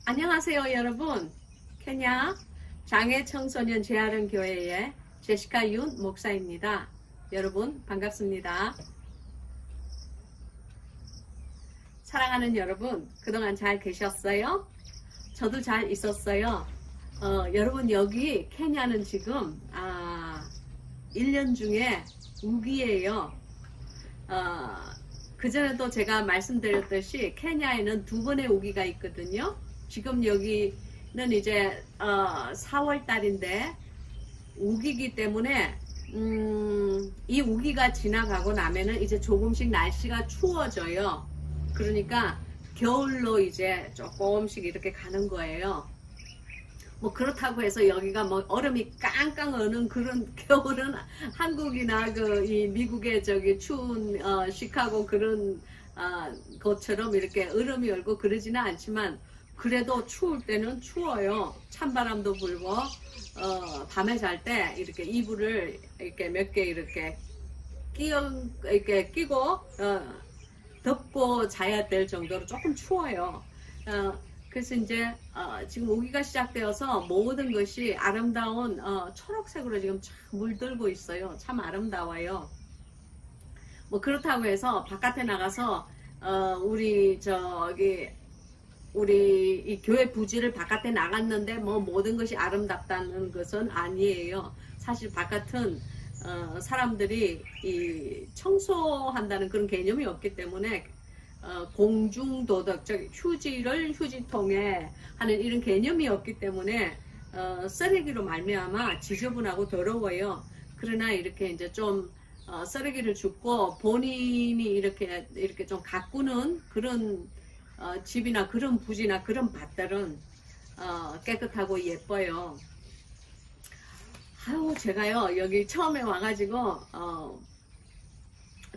안녕하세요 여러분. 케냐 장애 청소년 재활은 교회의 제시카 윤 목사입니다. 여러분 반갑습니다. 사랑하는 여러분, 그동안 잘 계셨어요? 저도 잘 있었어요. 여러분 여기 케냐는 지금 1년 중에 우기예요. 그전에도 제가 말씀드렸듯이 케냐에는 2번의 우기가 있거든요. 지금 여기는 이제 4월 달인데 우기기 때문에 이 우기가 지나가고 나면은 이제 조금씩 날씨가 추워져요. 그러니까 겨울로 이제 조금씩 이렇게 가는 거예요. 뭐 그렇다고 해서 여기가 뭐 얼음이 깡깡 어는 그런 겨울은 한국이나 이 미국의 저기 추운 시카고 그런 것처럼 이렇게 얼음이 얼고 그러지는 않지만 그래도 추울 때는 추워요. 찬바람도 불고 밤에 잘 때 이렇게 이불을 이렇게 몇 개 이렇게 끼고 덮고 자야 될 정도로 조금 추워요. 그래서 이제 지금 우기가 시작되어서 모든 것이 아름다운 초록색으로 지금 참 물들고 있어요. 참 아름다워요. 뭐 그렇다고 해서 바깥에 나가서 우리 이 교회 부지를 바깥에 나갔는데 뭐 모든 것이 아름답다는 것은 아니에요. 사실 바깥은 사람들이 이 청소한다는 그런 개념이 없기 때문에 공중도덕적 휴지를 휴지통에 하는 이런 개념이 없기 때문에 쓰레기로 말미암아 지저분하고 더러워요. 그러나 이렇게 이제 좀 쓰레기를 줍고 본인이 이렇게 좀 가꾸는 그런 집이나 그런 부지나 그런 밭들은 깨끗하고 예뻐요. 아유, 제가요 여기 처음에 와가지고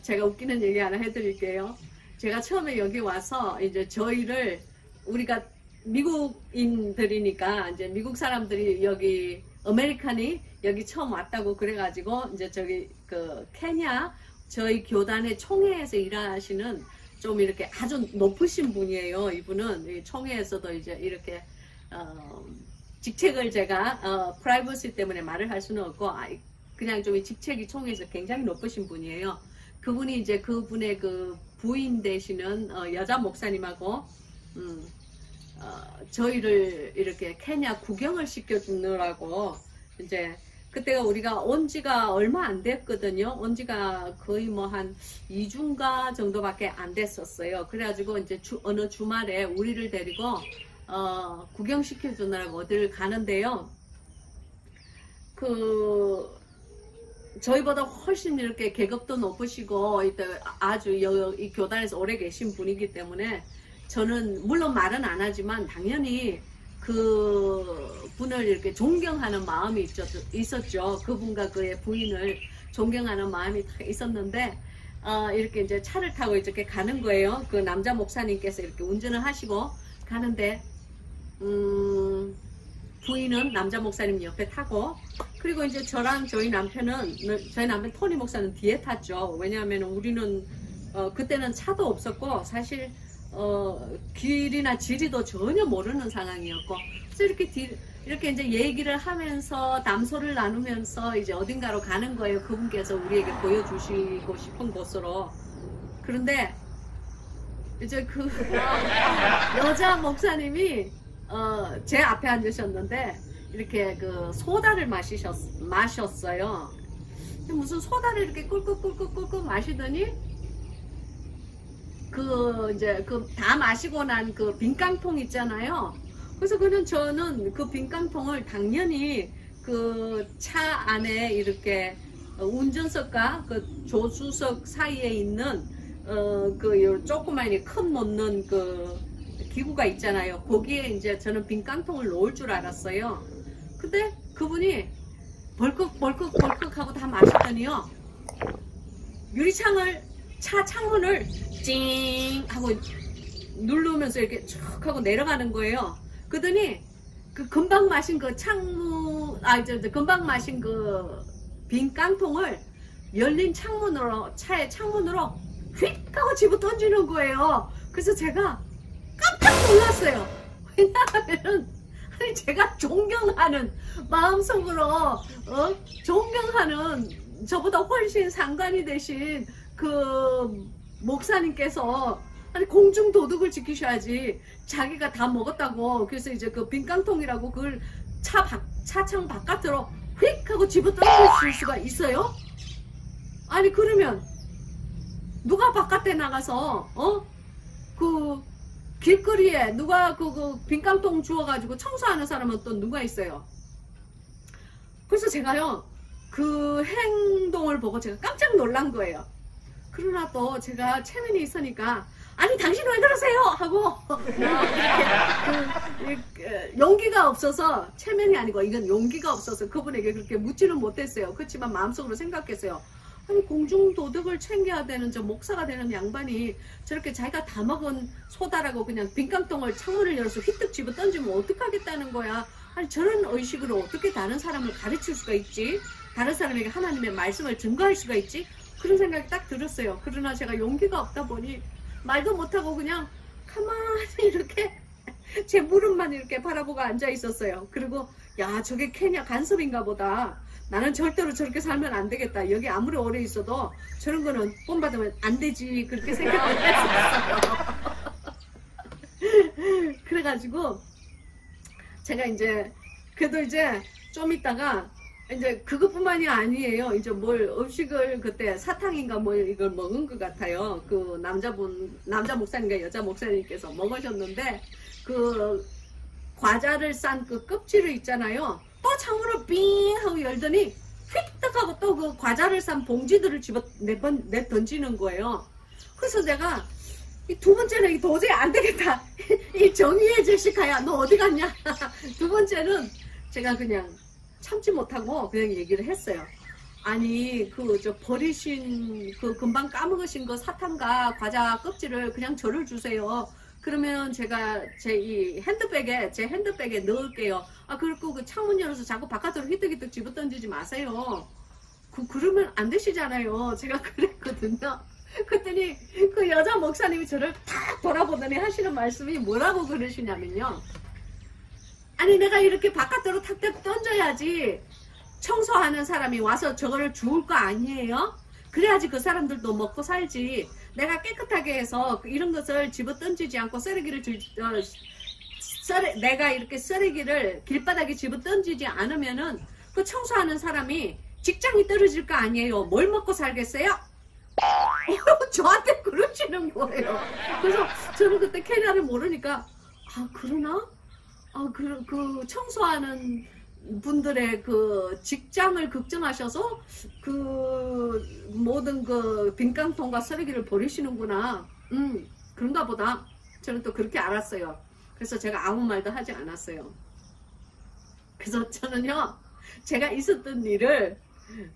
제가 웃기는 얘기 하나 해드릴게요. 제가 처음에 여기 와서 이제 저희를 우리가 미국인들이니까 이제 미국 사람들이 여기 아메리칸이 여기 처음 왔다고 그래가지고 이제 저기 케냐 저희 교단의 총회에서 일하시는 좀 이렇게 아주 높으신 분이에요. 이분은 총회에서도 이제 이렇게 직책을 제가 프라이버시 때문에 말을 할 수는 없고 그냥 좀 직책이 총회에서 굉장히 높으신 분이에요. 그분이 이제 그분의 그 부인 되시는 여자 목사님하고 저희를 이렇게 케냐 구경을 시켜주느라고 이제 그때가 우리가 온 지가 얼마 안 됐거든요. 온 지가 거의 뭐 한 2주인가 정도밖에 안 됐었어요. 그래가지고 이제 어느 주말에 우리를 데리고 구경시켜 주느라고 어디를 가는데요. 저희보다 훨씬 이렇게 계급도 높으시고 아주 이 교단에서 오래 계신 분이기 때문에 저는 물론 말은 안 하지만 당연히 그 분을 이렇게 존경하는 마음이 있었죠. 그분과 그의 부인을 존경하는 마음이 있었는데 이렇게 이제 차를 타고 이렇게 가는 거예요. 그 남자 목사님께서 이렇게 운전을 하시고 가는데 부인은 남자 목사님 옆에 타고 그리고 이제 저랑 저희 남편 토니 목사는 뒤에 탔죠. 왜냐하면 우리는 그때는 차도 없었고 사실 길이나 지리도 전혀 모르는 상황이었고 그래서 이렇게 이제 얘기를 하면서 담소를 나누면서 이제 어딘가로 가는 거예요. 그분께서 우리에게 보여주시고 싶은 곳으로. 그런데 이제 그 여자 목사님이 제 앞에 앉으셨는데 이렇게 소다를 마셨어요. 무슨 소다를 이렇게 꿀꿀꿀꿀꿀 마시더니 다 마시고 난 그 빈깡통 있잖아요. 그래서 저는 그 빈깡통을 당연히 그 차 안에 이렇게 운전석과 그 조수석 사이에 있는 조그마한 큰 놓는 그 기구가 있잖아요. 거기에 이제 저는 빈깡통을 놓을 줄 알았어요. 근데 그분이 벌컥 하고 다 마시더니요. 차 창문을 찡 하고 누르면서 이렇게 쭉 하고 내려가는 거예요. 그러더니 그 금방 마신 금방 마신 그 빈 깡통을 열린 차의 창문으로 휙 하고 집어 던지는 거예요. 그래서 제가 깜짝 놀랐어요. 왜냐하면은 아니 제가 존경하는 마음속으로 존경하는 저보다 훨씬 상관이 되신 그 목사님께서 아니 공중 도덕을 지키셔야지 자기가 다 먹었다고 그래서 이제 그 빈깡통이라고 그걸 차창 바깥으로 휙 하고 집어 던질 수가 있어요? 아니 그러면 누가 바깥에 나가서 그 길거리에 누가 그 빈깡통 주워가지고 청소하는 사람은 또 누가 있어요? 그래서 제가요 그 행동을 보고 제가 깜짝 놀란 거예요. 그러나 또 제가 체면이 있으니까 아니 당신 왜 그러세요? 하고 용기가 없어서 체면이 아니고 이건 용기가 없어서 그분에게 그렇게 묻지는 못했어요. 그렇지만 마음속으로 생각했어요. 아니 공중도덕을 챙겨야 되는 저 목사가 되는 양반이 저렇게 자기가 다 먹은 소다라고 그냥 빈깡통을 창문을 열어서 휘뜩 집어 던지면 어떡하겠다는 거야. 아니 저런 의식으로 어떻게 다른 사람을 가르칠 수가 있지? 다른 사람에게 하나님의 말씀을 증거할 수가 있지? 그런 생각이 딱 들었어요. 그러나 제가 용기가 없다 보니 말도 못하고 그냥 가만히 이렇게 제 무릎만 이렇게 바라보고 앉아 있었어요. 그리고 야 저게 케냐 간섭인가 보다. 나는 절대로 저렇게 살면 안 되겠다. 여기 아무리 오래 있어도 저런 거는 본받으면 안 되지. 그렇게 생각을 했었어요. 그래가지고 제가 이제 그래도 이제 좀 있다가 이제 그것뿐만이 아니에요. 이제 뭘 음식을 그때 사탕인가 뭘 이걸 먹은 것 같아요. 그 남자 목사님과 여자 목사님께서 먹으셨는데 그 과자를 싼 그 껍질을 있잖아요. 또 창문을 삥 하고 열더니 휙떡 하고 또 그 과자를 싼 봉지들을 집어 내 던지는 거예요. 그래서 내가 이 두 번째는 도저히 안 되겠다. 이 정의의 제시카야 너 어디 갔냐. 두 번째는 제가 그냥 참지 못하고 그냥 얘기를 했어요. 아니 그 저 버리신 그 금방 까먹으신 거 사탕과 과자 껍질을 그냥 저를 주세요. 그러면 제가 제 핸드백에 넣을게요. 아 그리고 그 창문 열어서 자꾸 바깥으로 휘뜩휘뜩 집어 던지지 마세요. 그러면 안 되시잖아요. 제가 그랬거든요. 그랬더니 그 여자 목사님이 저를 탁 돌아보더니 하시는 말씀이 뭐라고 그러시냐면요. 아니 내가 이렇게 바깥으로 탁탁 던져야지 청소하는 사람이 와서 저거를 주울 거 아니에요? 그래야지 그 사람들도 먹고 살지. 내가 깨끗하게 해서 이런 것을 집어 던지지 않고 내가 이렇게 쓰레기를 길바닥에 집어 던지지 않으면은 그 청소하는 사람이 직장이 떨어질 거 아니에요. 뭘 먹고 살겠어요? 저한테 그러시는 거예요. 그래서 저는 그때 케냐를 모르니까 아 그러나? 아 그 청소하는 분들의 그 직장을 걱정하셔서 그 모든 그 빈깡통과 쓰레기를 버리시는구나. 그런가 보다. 저는 또 그렇게 알았어요. 그래서 제가 아무 말도 하지 않았어요. 그래서 저는요 제가 있었던 일을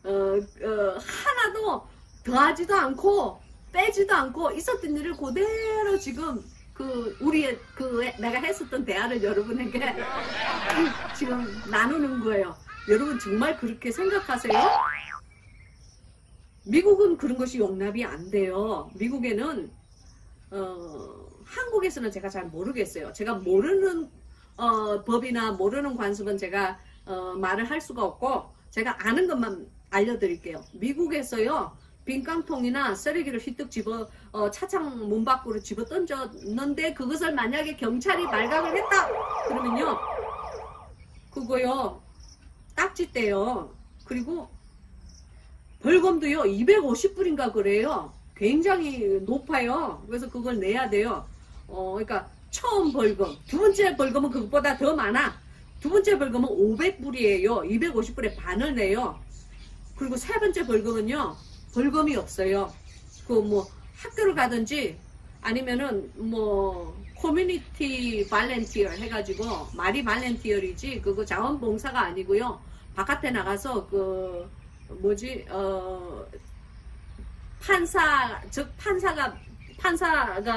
하나도 더하지도 않고 빼지도 않고 있었던 일을 그대로 지금 내가 했었던 대화를 여러분에게 지금 나누는 거예요. 여러분 정말 그렇게 생각하세요? 미국은 그런 것이 용납이 안 돼요. 미국에는 한국에서는 제가 잘 모르겠어요. 제가 모르는 법이나 모르는 관습은 제가 말을 할 수가 없고 제가 아는 것만 알려드릴게요. 미국에서요 빈깡통이나 쓰레기를 휘뜩 집어 차창 문 밖으로 집어 던졌는데 그것을 만약에 경찰이 발각을 했다 그러면요 그거요 딱지 떼요. 그리고 벌금도요 250불인가 그래요. 굉장히 높아요. 그래서 그걸 내야 돼요. 그러니까 처음 벌금, 두 번째 벌금은 그것보다 더 많아. 두 번째 벌금은 500불이에요. 250불에 반을 내요. 그리고 세 번째 벌금은요 벌금이 없어요. 그 뭐 학교를 가든지 아니면은 뭐 커뮤니티 발렌티어 해가지고 말이 발렌티어이지 그거 자원봉사가 아니고요. 바깥에 나가서 그 뭐지 판사가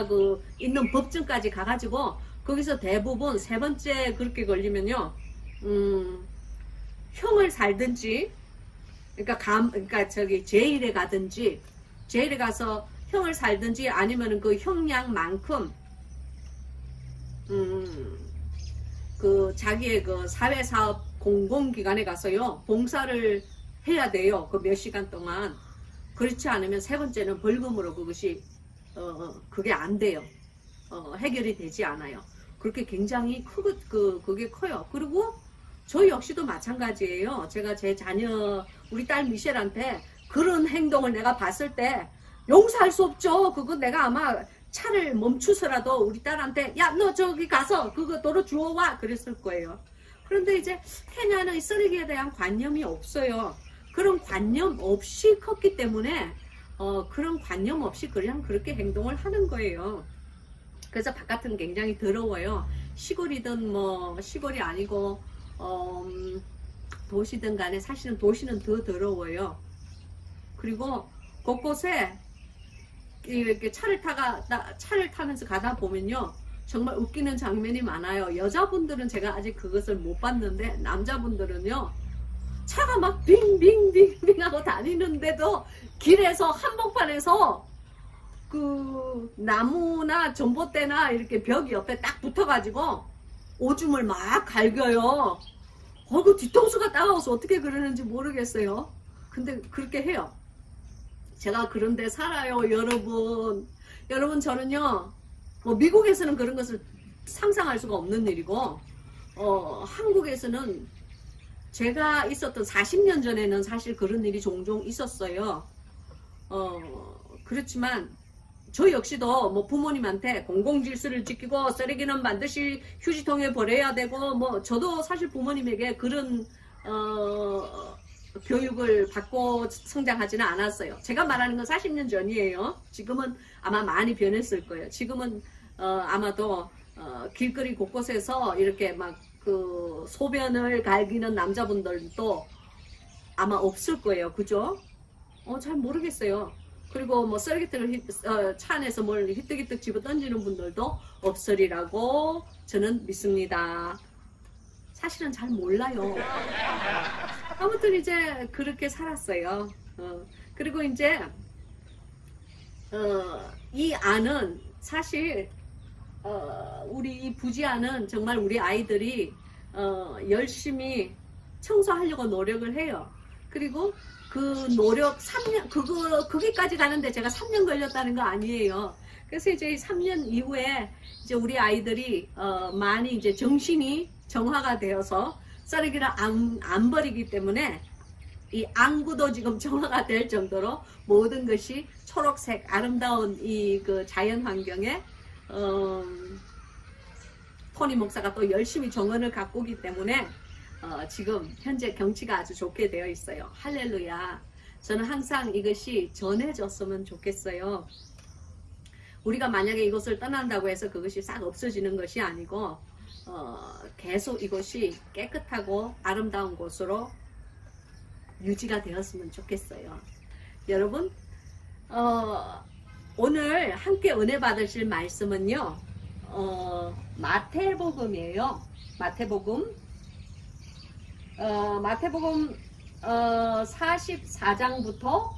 그 있는 법정까지 가가지고 거기서 대부분 세 번째 그렇게 걸리면요 형을 살든지 그러니까 저기 제일에 가든지 제일에 가서 형을 살든지 아니면은 그 형량만큼 그 자기의 그 사회사업 공공기관에 가서요 봉사를 해야 돼요. 그 몇 시간 동안. 그렇지 않으면 세 번째는 벌금으로 그것이 그게 안 돼요. 해결이 되지 않아요. 그렇게 굉장히 그게 커요. 그리고 저 역시도 마찬가지예요. 제가 제 자녀 우리 딸 미셸한테 그런 행동을 내가 봤을 때 용서할 수 없죠. 그거 내가 아마 차를 멈추서라도 우리 딸한테 야 너 저기 가서 그거 도로 주워와 그랬을 거예요. 그런데 이제 케냐는 쓰레기에 대한 관념이 없어요. 그런 관념 없이 컸기 때문에 그런 관념 없이 그냥 그렇게 행동을 하는 거예요. 그래서 바깥은 굉장히 더러워요. 시골이든 뭐 시골이 아니고 도시든 간에 사실은 도시는 더 더러워요. 그리고 곳곳에 이렇게 차를 타면서 가다 보면요 정말 웃기는 장면이 많아요. 여자분들은 제가 아직 그것을 못 봤는데 남자분들은요 차가 막 빙빙빙빙 하고 다니는데도 길에서 한복판에서 그 나무나 전봇대나 이렇게 벽 옆에 딱 붙어가지고 오줌을 막 갈겨요. 그 뒤통수가 따가워서 어떻게 그러는지 모르겠어요. 근데 그렇게 해요. 제가 그런데 살아요, 여러분. 여러분, 저는요, 뭐 미국에서는 그런 것을 상상할 수가 없는 일이고, 한국에서는 제가 있었던 40년 전에는 사실 그런 일이 종종 있었어요. 그렇지만, 저 역시도 뭐 부모님한테 공공질서를 지키고 쓰레기는 반드시 휴지통에 버려야 되고, 뭐 저도 사실 부모님에게 그런, 교육을 받고 성장하지는 않았어요. 제가 말하는 건 40년 전이에요. 지금은 아마 많이 변했을 거예요. 지금은 아마도 길거리 곳곳에서 이렇게 막 그 소변을 갈기는 남자분들도 아마 없을 거예요. 그죠? 잘 모르겠어요. 그리고 뭐 쓰레기통을 차 안에서 뭘 히뜩히뜩 집어 던지는 분들도 없으리라고 저는 믿습니다. 사실은 잘 몰라요. 아무튼 이제 그렇게 살았어요. 그리고 이제 이 안은 사실 우리 이 부지안은 정말 우리 아이들이 열심히 청소하려고 노력을 해요. 그리고 그 노력 3년 거기까지 가는데 제가 3년 걸렸다는 거 아니에요. 그래서 이제 3년 이후에 이제 우리 아이들이 많이 이제 정신이 정화가 되어서 쓰레기를 안 버리기 때문에 이 안구도 지금 정화가 될 정도로 모든 것이 초록색 아름다운 이 그 자연 환경에 토니 목사가 또 열심히 정원을 가꾸기 때문에 지금 현재 경치가 아주 좋게 되어 있어요. 할렐루야. 저는 항상 이것이 전해졌으면 좋겠어요. 우리가 만약에 이것을 떠난다고 해서 그것이 싹 없어지는 것이 아니고 계속 이곳이 깨끗하고 아름다운 곳으로 유지가 되었으면 좋겠어요. 여러분 오늘 함께 은혜 받으실 말씀은요 마태복음이에요. 마태복음 44장부터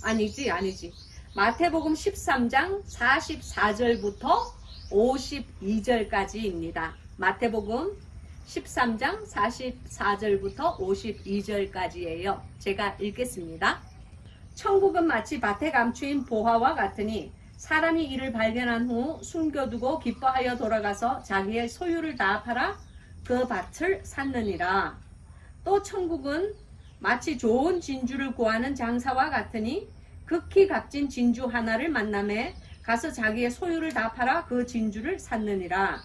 아니지 마태복음 13장 44절부터 52절까지입니다. 마태복음 13장 44절부터 52절까지예요. 제가 읽겠습니다. 천국은 마치 밭에 감추인 보화와 같으니 사람이 이를 발견한 후 숨겨두고 기뻐하여 돌아가서 자기의 소유를 다 팔아 그 밭을 샀느니라. 또 천국은 마치 좋은 진주를 구하는 장사와 같으니 극히 값진 진주 하나를 만남에 가서 자기의 소유를 다 팔아 그 진주를 샀느니라.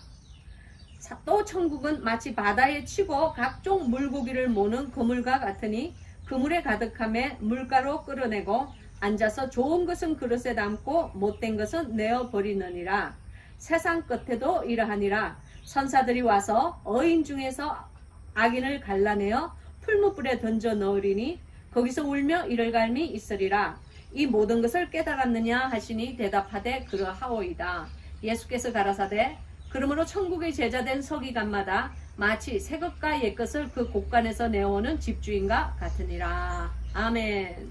또 천국은 마치 바다에 치고 각종 물고기를 모는 그물과 같으니 그물에 가득함에 물가로 끌어내고 앉아서 좋은 것은 그릇에 담고 못된 것은 내어버리느니라. 세상 끝에도 이러하니라. 선사들이 와서 어인 중에서 악인을 갈라내어 풀무불에 던져 넣으리니 거기서 울며 이를 갈미 있으리라. 이 모든 것을 깨달았느냐 하시니 대답하되 그러하오이다. 예수께서 가라사대 그러므로 천국의 제자된 서기관마다 마치 새 것과 옛 것을 그 곳간에서 내어오는 집주인과 같으니라. 아멘.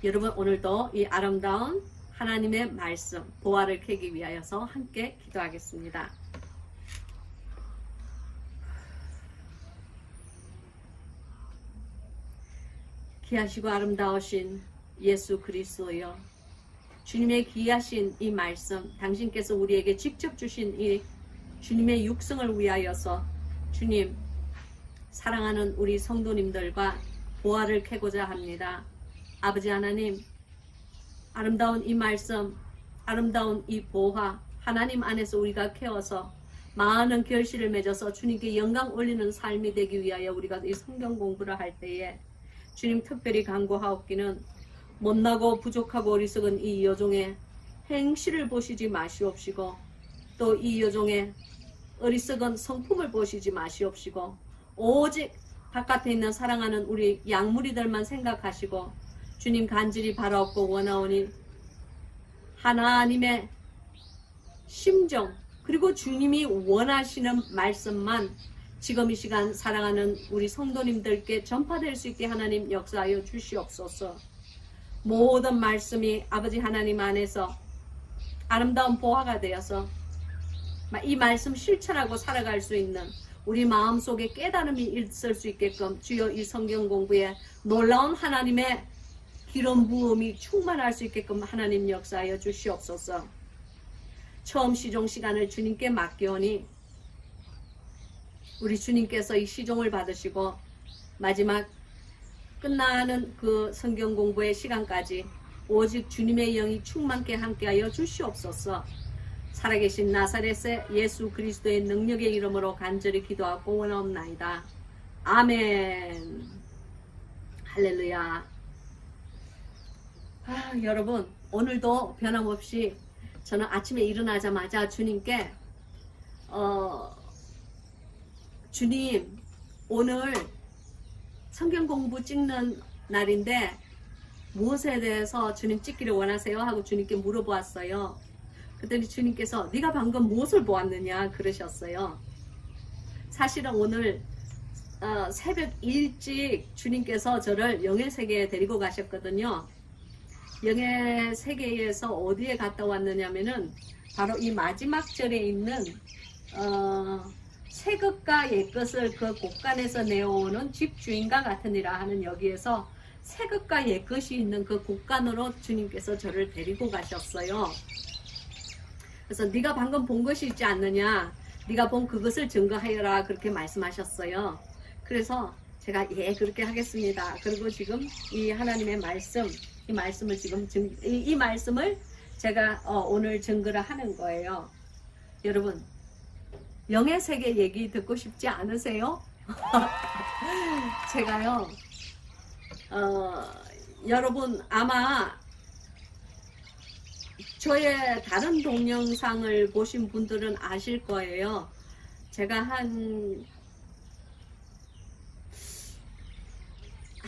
여러분 오늘도 이 아름다운 하나님의 말씀 보화를 캐기 위하여서 함께 기도하겠습니다. 귀하시고 아름다우신 예수 그리스도여, 주님의 귀하신 이 말씀, 당신께서 우리에게 직접 주신 이 주님의 육성을 위하여서 주님 사랑하는 우리 성도님들과 보화를 캐고자 합니다. 아버지 하나님, 아름다운 이 말씀, 아름다운 이 보화 하나님 안에서 우리가 캐어서 많은 결실을 맺어서 주님께 영광 올리는 삶이 되기 위하여 우리가 이 성경 공부를 할 때에 주님 특별히 간구하옵기는 못나고 부족하고 어리석은 이 여종의 행실을 보시지 마시옵시고, 또 이 여종의 어리석은 성품을 보시지 마시옵시고, 오직 바깥에 있는 사랑하는 우리 양무리들만 생각하시고 주님 간절히 바라옵고 원하오니 하나님의 심정 그리고 주님이 원하시는 말씀만 지금 이 시간 사랑하는 우리 성도님들께 전파될 수 있게 하나님 역사하여 주시옵소서. 모든 말씀이 아버지 하나님 안에서 아름다운 보화가 되어서 이 말씀 실천하고 살아갈 수 있는 우리 마음속에 깨달음이 있을 수 있게끔 주여 이 성경 공부에 놀라운 하나님의 기름 부음이 충만할 수 있게끔 하나님 역사하여 주시옵소서. 처음 시종 시간을 주님께 맡기오니 우리 주님께서 이 시종을 받으시고 마지막 끝나는 그 성경 공부의 시간까지 오직 주님의 영이 충만케 함께하여 주시옵소서. 살아계신 나사렛의 예수 그리스도의 능력의 이름으로 간절히 기도하고 원하옵나이다. 아멘. 할렐루야. 여러분 오늘도 변함없이 저는 아침에 일어나자마자 주님께 주님 오늘 성경 공부 찍는 날인데 무엇에 대해서 주님 찍기를 원하세요? 하고 주님께 물어보았어요. 그랬더니 주님께서 네가 방금 무엇을 보았느냐 그러셨어요. 사실은 오늘 새벽 일찍 주님께서 저를 영의 세계에 데리고 가셨거든요. 영의 세계에서 어디에 갔다 왔느냐면은 바로 이 마지막 절에 있는 새 것과 옛 것을 그 곳간에서 내어오는 집주인과 같으니라 하는 여기에서 새 것과 옛 것이 있는 그 곳간으로 주님께서 저를 데리고 가셨어요. 그래서 네가 방금 본 것이 있지 않느냐, 네가 본 그것을 증거하여라 그렇게 말씀하셨어요. 그래서 제가 예 그렇게 하겠습니다. 그리고 지금 이 하나님의 말씀, 이 말씀을 지금 이 말씀을 제가 오늘 증거를 하는 거예요. 여러분 영의 세계 얘기 듣고 싶지 않으세요? 제가요 여러분 아마 저의 다른 동영상을 보신 분들은 아실 거예요. 제가 한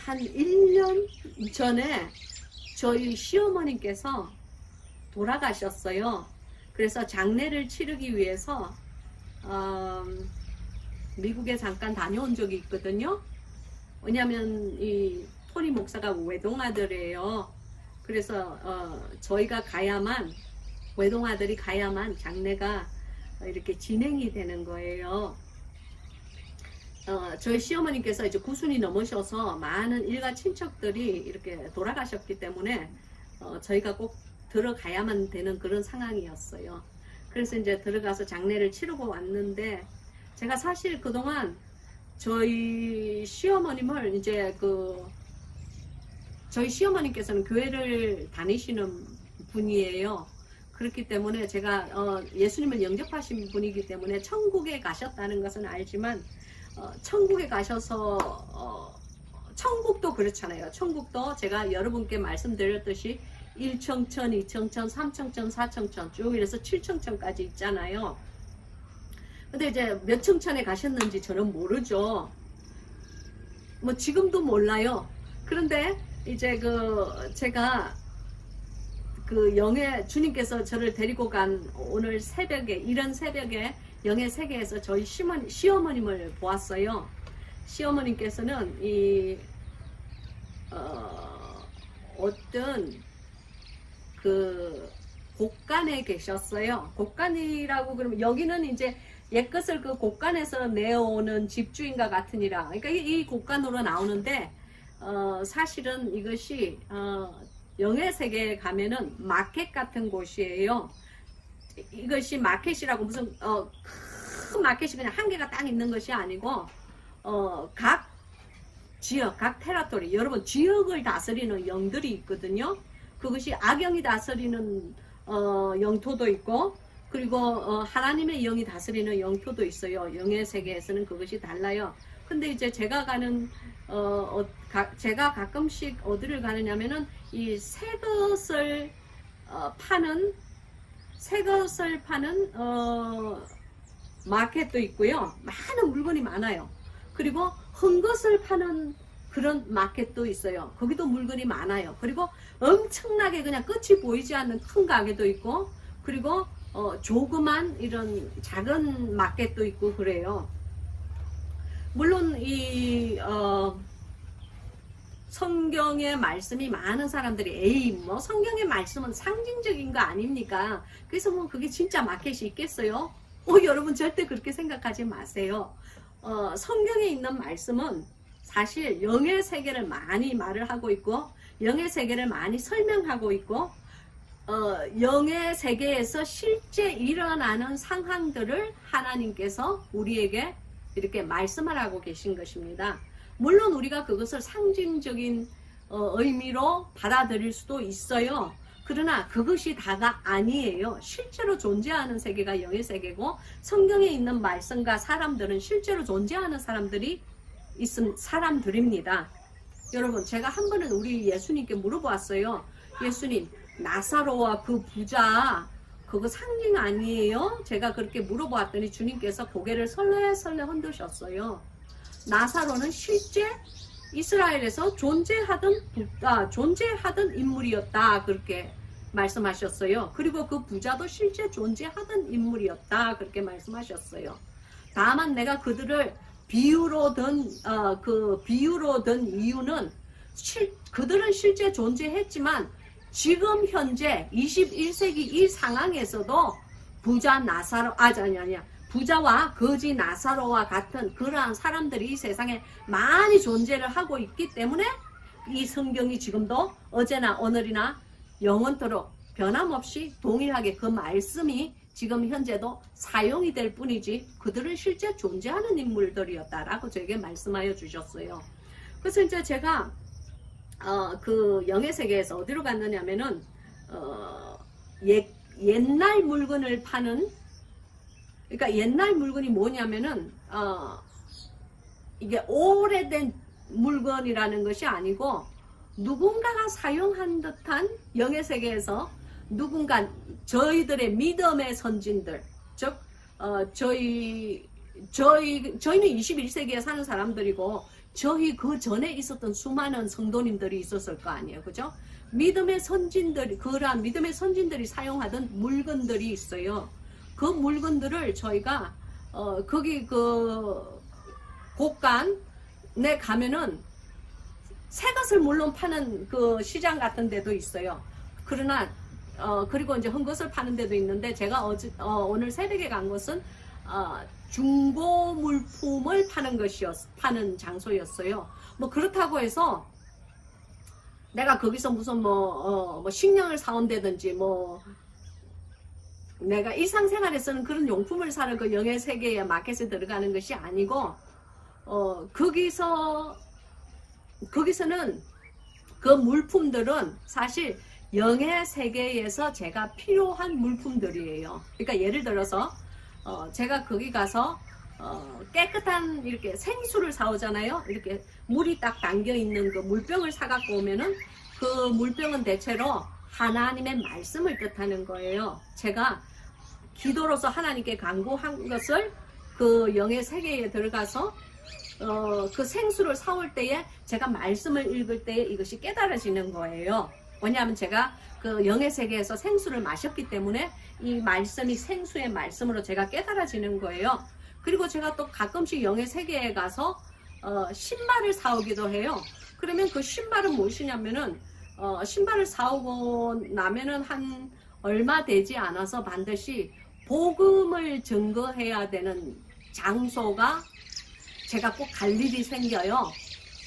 1년 전에 저희 시어머님께서 돌아가셨어요. 그래서 장례를 치르기 위해서 미국에 잠깐 다녀온 적이 있거든요. 왜냐면 이 토니 목사가 외동아들이에요. 그래서 저희가 가야만, 외동아들이 가야만 장례가 이렇게 진행이 되는 거예요. 저희 시어머님께서 이제 90이 넘으셔서 많은 일가 친척들이 이렇게 돌아가셨기 때문에 저희가 꼭 들어가야만 되는 그런 상황이었어요. 그래서 이제 들어가서 장례를 치르고 왔는데, 제가 사실 그동안 저희 시어머님을 이제 저희 시어머님께서는 교회를 다니시는 분이에요. 그렇기 때문에 제가 예수님을 영접하신 분이기 때문에 천국에 가셨다는 것은 알지만 천국에 가셔서 천국도 그렇잖아요. 천국도 제가 여러분께 말씀드렸듯이 1청천, 2청천, 3청천, 4청천 쭉 이래서 7청천까지 있잖아요. 근데 이제 몇 청천에 가셨는지 저는 모르죠. 뭐 지금도 몰라요. 그런데 이제 제가 영의 주님께서 저를 데리고 간 오늘 새벽에, 이런 새벽에 영의 세계에서 저희 시어머님을 보았어요. 시어머님께서는 어떤 곳간에 계셨어요. 곳간이라고 그러면 여기는 이제 옛것을 그 곳간에서 내어오는 집주인과 같으니라. 그러니까 이 곳간으로 나오는데 사실은 이것이 영의 세계에 가면은 마켓 같은 곳이에요. 이것이 마켓이라고 무슨 큰 마켓이 그냥 한 개가 딱 있는 것이 아니고 각 지역, 각 테라토리, 여러분 지역을 다스리는 영들이 있거든요. 그것이 악영이 다스리는 영토도 있고, 그리고 하나님의 영이 다스리는 영토도 있어요. 영의 세계에서는 그것이 달라요. 근데 이제 제가 가는 제가 가끔씩 어디를 가느냐면은 이 새 것을 파는 마켓도 있고요. 많은 물건이 많아요. 그리고 흠것을 파는 그런 마켓도 있어요. 거기도 물건이 많아요. 그리고 엄청나게 그냥 끝이 보이지 않는 큰 가게도 있고, 그리고 조그만 이런 작은 마켓도 있고 그래요. 물론 이 성경의 말씀이 많은 사람들이 에이 뭐 성경의 말씀은 상징적인 거 아닙니까? 그래서 뭐 그게 진짜 마켓이 있겠어요? 여러분 절대 그렇게 생각하지 마세요. 성경에 있는 말씀은 사실 영의 세계를 많이 말을 하고 있고, 영의 세계를 많이 설명하고 있고, 영의 세계에서 실제 일어나는 상황들을 하나님께서 우리에게 이렇게 말씀을 하고 계신 것입니다. 물론 우리가 그것을 상징적인 의미로 받아들일 수도 있어요. 그러나 그것이 다가 아니에요. 실제로 존재하는 세계가 영의 세계고, 성경에 있는 말씀과 사람들은 실제로 존재하는 사람들입니다. 여러분, 제가 한 번은 우리 예수님께 물어보았어요. 예수님, 나사로와 그 부자 그거 상징 아니에요? 제가 그렇게 물어보았더니 주님께서 고개를 설레설레 흔드셨어요. 나사로는 실제 이스라엘에서 존재하던 인물이었다, 그렇게 말씀하셨어요. 그리고 그 부자도 실제 존재하던 인물이었다, 그렇게 말씀하셨어요. 다만 내가 그들을 비유로 든 이유는 그들은 실제 존재했지만 지금 현재 21세기 이 상황에서도 부자와 거지 나사로와 같은 그러한 사람들이 이 세상에 많이 존재를 하고 있기 때문에 이 성경이 지금도 어제나 오늘이나 영원토록 변함없이 동일하게 그 말씀이 지금 현재도 사용이 될 뿐이지 그들은 실제 존재하는 인물들이었다라고 저에게 말씀하여 주셨어요. 그래서 이제 제가 그 영의 세계에서 어디로 갔느냐면은 옛날 물건을 파는, 그러니까 옛날 물건이 뭐냐면은 이게 오래된 물건이라는 것이 아니고 누군가가 사용한 듯한 영의 세계에서 누군가 저희들의 믿음의 선진들, 즉 저희는 21세기에 사는 사람들이고 저희 그 전에 있었던 수많은 성도님들이 있었을 거 아니에요, 그죠? 믿음의 선진들이, 그러한 믿음의 선진들이 사용하던 물건들이 있어요. 그 물건들을 저희가 거기 그 곳간에 가면은 새 것을 물론 파는 그 시장 같은 데도 있어요. 그러나 그리고 이제 흠것을 파는 데도 있는데, 제가 오늘 새벽에 간 곳은 중고 물품을 파는 장소였어요. 뭐 그렇다고 해서 내가 거기서 무슨 뭐 식량을 사온다든지 뭐 내가 일상생활에서는 그런 용품을 사는 그 영의 세계의 마켓에 들어가는 것이 아니고 거기서는 그 물품들은 사실 영의 세계에서 제가 필요한 물품들이에요. 그러니까 예를 들어서 제가 거기 가서 깨끗한 이렇게 생수를 사오잖아요. 이렇게 물이 딱 담겨 있는 그 물병을 사갖고 오면은 그 물병은 대체로 하나님의 말씀을 뜻하는 거예요. 제가 기도로서 하나님께 간구한 것을 그 영의 세계에 들어가서 그 생수를 사올 때에 제가 말씀을 읽을 때에 이것이 깨달아지는 거예요. 왜냐하면 제가 그 영의 세계에서 생수를 마셨기 때문에 이 말씀이 생수의 말씀으로 제가 깨달아지는 거예요. 그리고 제가 또 가끔씩 영의 세계에 가서 신발을 사오기도 해요. 그러면 그 신발은 무엇이냐면은 신발을 사오고 나면은 한 얼마 되지 않아서 반드시 복음을 증거해야 되는 장소가 제가 꼭 갈 일이 생겨요.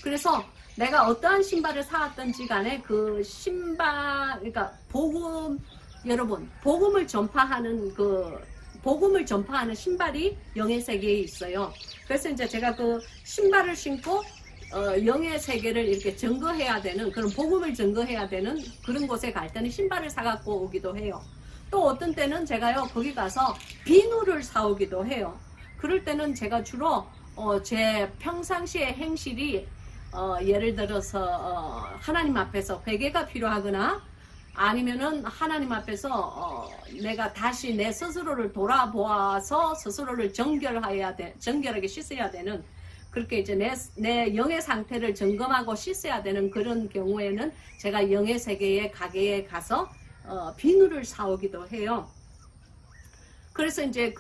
그래서 내가 어떠한 신발을 사왔던지 간에 그 신발, 그러니까 복음, 여러분, 복음을 전파하는 신발이 영의 세계에 있어요. 그래서 이제 제가 그 신발을 신고 영의 세계를 이렇게 증거해야 되는, 그런 복음을 증거해야 되는 그런 곳에 갈 때는 신발을 사갖고 오기도 해요. 또 어떤 때는 제가요, 거기 가서 비누를 사오기도 해요. 그럴 때는 제가 주로 제 평상시의 행실이 예를 들어서 하나님 앞에서 회개가 필요하거나 아니면은 하나님 앞에서 내가 다시 내 스스로를 돌아보아서 스스로를 정결하게 씻어야 되는, 그렇게 이제 내 영의 상태를 점검하고 씻어야 되는 그런 경우에는 제가 영의 세계의 가게에 가서 비누를 사오기도 해요. 그래서 이제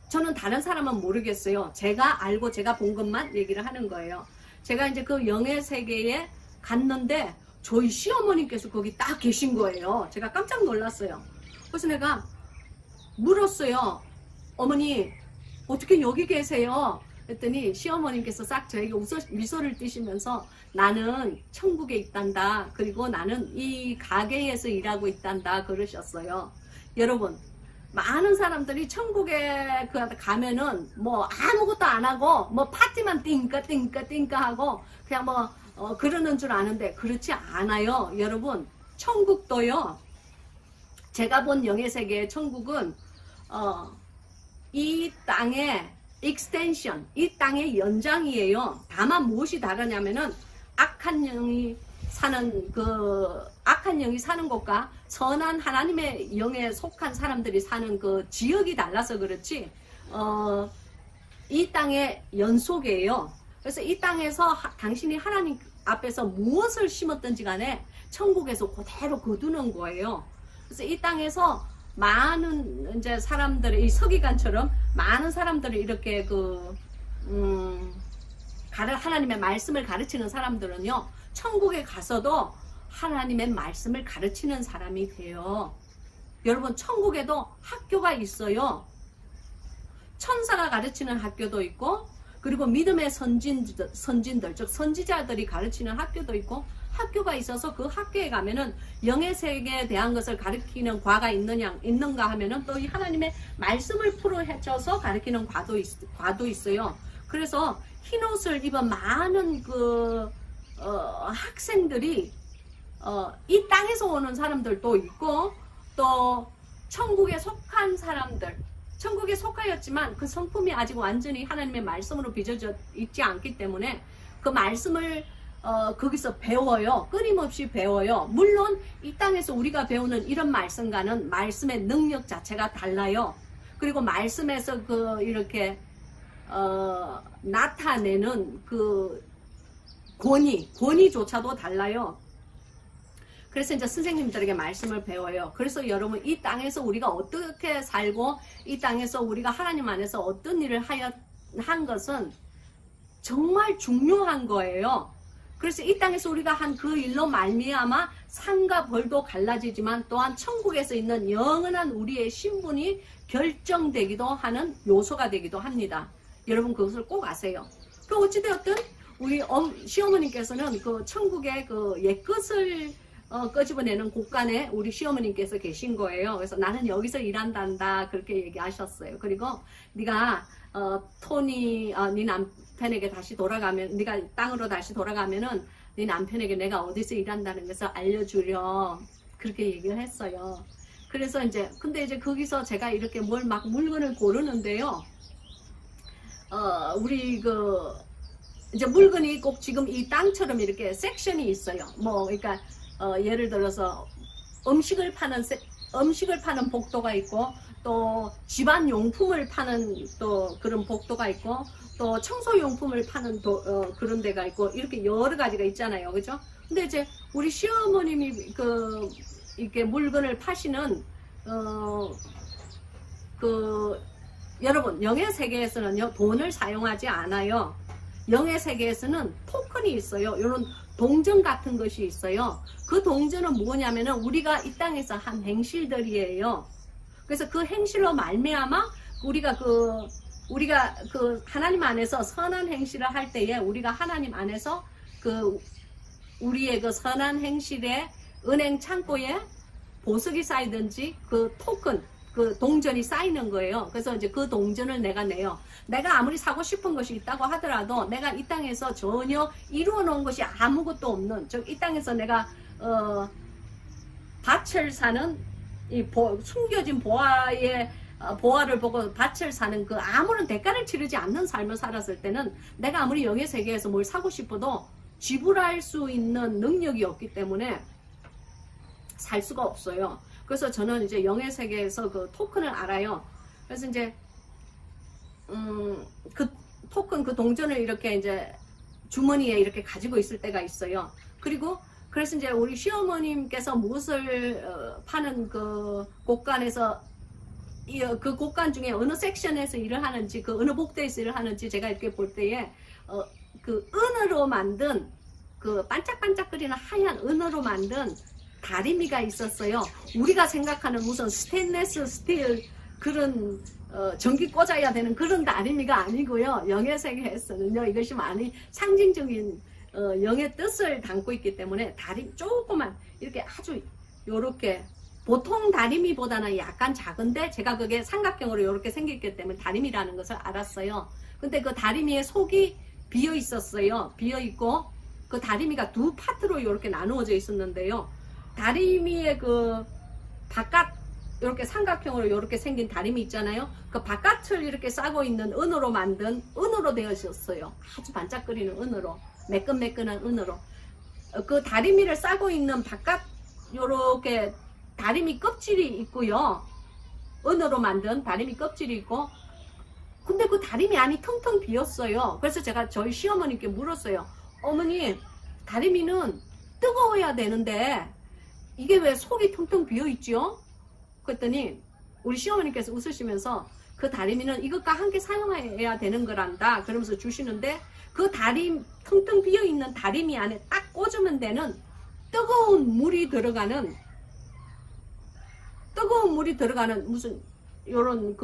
저는 다른 사람은 모르겠어요. 제가 알고 제가 본 것만 얘기를 하는 거예요. 제가 이제 그 영의 세계에 갔는데 저희 시어머님께서 거기 딱 계신 거예요. 제가 깜짝 놀랐어요. 그래서 내가 물었어요. 어머니, 어떻게 여기 계세요? 그랬더니 시어머님께서 싹 저에게 미소를 띠시면서 나는 천국에 있단다. 그리고 나는 이 가게에서 일하고 있단다. 그러셨어요. 여러분, 많은 사람들이 천국에 가면은 뭐 아무것도 안 하고 뭐 파티만 띵까 하고 그냥 뭐 그러는 줄 아는데 그렇지 않아요. 여러분, 천국도요, 제가 본 영의 세계의 천국은 이 땅의 익스텐션, 이 땅의 연장이에요. 다만 무엇이 다르냐면은 악한 영이 사는 곳과 선한 하나님의 영에 속한 사람들이 사는 그 지역이 달라서 그렇지, 이 땅의 연속이에요. 그래서 이 땅에서 당신이 하나님 앞에서 무엇을 심었든지 간에 천국에서 그대로 거두는 거예요. 그래서 이 땅에서 많은 이제 사람들이, 이 서기관처럼 많은 사람들이 이렇게 하나님의 말씀을 가르치는 사람들은요, 천국에 가서도 하나님의 말씀을 가르치는 사람이 돼요. 여러분, 천국에도 학교가 있어요. 천사가 가르치는 학교도 있고, 그리고 믿음의 선진들, 즉 선지자들이 가르치는 학교도 있고, 학교가 있어서 그 학교에 가면은 영의 세계에 대한 것을 가르치는 과가 있는가 하면은 또 이 하나님의 말씀을 풀어헤쳐서 가르치는 과도 있어요. 그래서 흰옷을 입은 많은 학생들이 이 땅에서 오는 사람들도 있고, 또 천국에 속한 사람들, 천국에 속하였지만 그 성품이 아직 완전히 하나님의 말씀으로 빚어져 있지 않기 때문에 그 말씀을 거기서 배워요. 끊임없이 배워요. 물론 이 땅에서 우리가 배우는 이런 말씀과는 말씀의 능력 자체가 달라요. 그리고 말씀에서 이렇게 나타내는 그 권위조차도 달라요. 그래서 이제 선생님들에게 말씀을 배워요. 그래서 여러분, 이 땅에서 우리가 어떻게 살고 이 땅에서 우리가 하나님 안에서 어떤 일을 한 것은 정말 중요한 거예요. 그래서 이 땅에서 우리가 한 그 일로 말미암아 상과 벌도 갈라지지만 또한 천국에서 있는 영원한 우리의 신분이 결정되기도 하는 요소가 되기도 합니다. 여러분, 그것을 꼭 아세요. 어찌되었든 우리 시어머님께서는 그 천국의 그 옛것을 끄집어내는 곳간에 우리 시어머님께서 계신 거예요. 그래서 나는 여기서 일한단다, 그렇게 얘기하셨어요. 그리고 네가 토니 네 남편에게 다시 돌아가면, 네가 땅으로 다시 돌아가면은 네 남편에게 내가 어디서 일한다는 것을 알려주려, 그렇게 얘기를 했어요. 그래서 이제 근데 이제 거기서 제가 이렇게 물건을 고르는데요, 우리 이제 물건이 꼭 지금 이 땅처럼 이렇게 섹션이 있어요. 그러니까 예를 들어서 음식을 파는 복도가 있고, 또 집안 용품을 파는 또 그런 복도가 있고, 또 청소용품을 파는 그런 데가 있고, 이렇게 여러 가지가 있잖아요. 그죠? 근데 이제 우리 시어머님이 이렇게 물건을 파시는, 여러분, 영의 세계에서는요, 돈을 사용하지 않아요. 영의 세계에서는 토큰이 있어요. 이런 동전 같은 것이 있어요. 그 동전은 뭐냐면은 우리가 이 땅에서 한 행실들이에요. 그래서 그 행실로 말미암아 우리가 하나님 안에서 선한 행실을 할 때에 우리가 하나님 안에서 그 우리의 그 선한 행실에 은행 창고에 보석이 쌓이든지 그 토큰, 그 동전이 쌓이는 거예요. 그래서 이제 그 동전을 내가 내요. 내가 아무리 사고 싶은 것이 있다고 하더라도 내가 이 땅에서 전혀 이루어 놓은 것이 아무것도 없는, 즉 이 땅에서 내가 밭을 사는 이 숨겨진 보화의 보화를 보고 밭을 사는 그 아무런 대가를 치르지 않는 삶을 살았을 때는 내가 아무리 영의 세계에서 뭘 사고 싶어도 지불할 수 있는 능력이 없기 때문에 살 수가 없어요. 그래서 저는 이제 영의 세계에서 그 토큰을 알아요. 그래서 이제 그 토큰, 그 동전을 이렇게 이제 주머니에 이렇게 가지고 있을 때가 있어요. 그리고 그래서 이제 우리 시어머님께서 무엇을 파는 그 곳간에서 그 곳간 중에 어느 섹션에서 일을 하는지, 그 어느 복도에서 일을 하는지 제가 이렇게 볼 때에 그 은으로 만든 그 반짝반짝거리는 하얀 은으로 만든 다리미가 있었어요. 우리가 생각하는 무슨 스테인레스 스틸 그런 전기 꽂아야 되는 그런 다리미가 아니고요. 영의 세계에서는요, 이것이 많이 상징적인 영의 뜻을 담고 있기 때문에 다리 조그만 이렇게 아주 요렇게 보통 다리미보다는 약간 작은데 제가 그게 삼각형으로 이렇게 생겼기 때문에 다리미라는 것을 알았어요. 근데 그 다리미의 속이 비어 있었어요. 비어 있고 그 다리미가 두 파트로 이렇게 나누어져 있었는데요. 다리미의 그 바깥 이렇게 삼각형으로 이렇게 생긴 다리미 있잖아요. 그 바깥을 이렇게 싸고 있는 은으로 만든 은으로 되어 있었어요. 아주 반짝거리는 은으로, 매끈매끈한 은으로. 그 다리미를 싸고 있는 바깥 요렇게 다리미 껍질이 있고요. 은으로 만든 다리미 껍질이 있고, 근데 그 다리미 안이 텅텅 비었어요. 그래서 제가 저희 시어머니께 물었어요. 어머니, 다리미는 뜨거워야 되는데 이게 왜 속이 텅텅 비어있죠? 그랬더니 우리 시어머니께서 웃으시면서 그 다리미는 이것과 함께 사용해야 되는 거란다 그러면서 주시는데, 그 텅텅 비어있는 다리미 안에 딱 꽂으면 되는 뜨거운 물이 들어가는 무슨 요런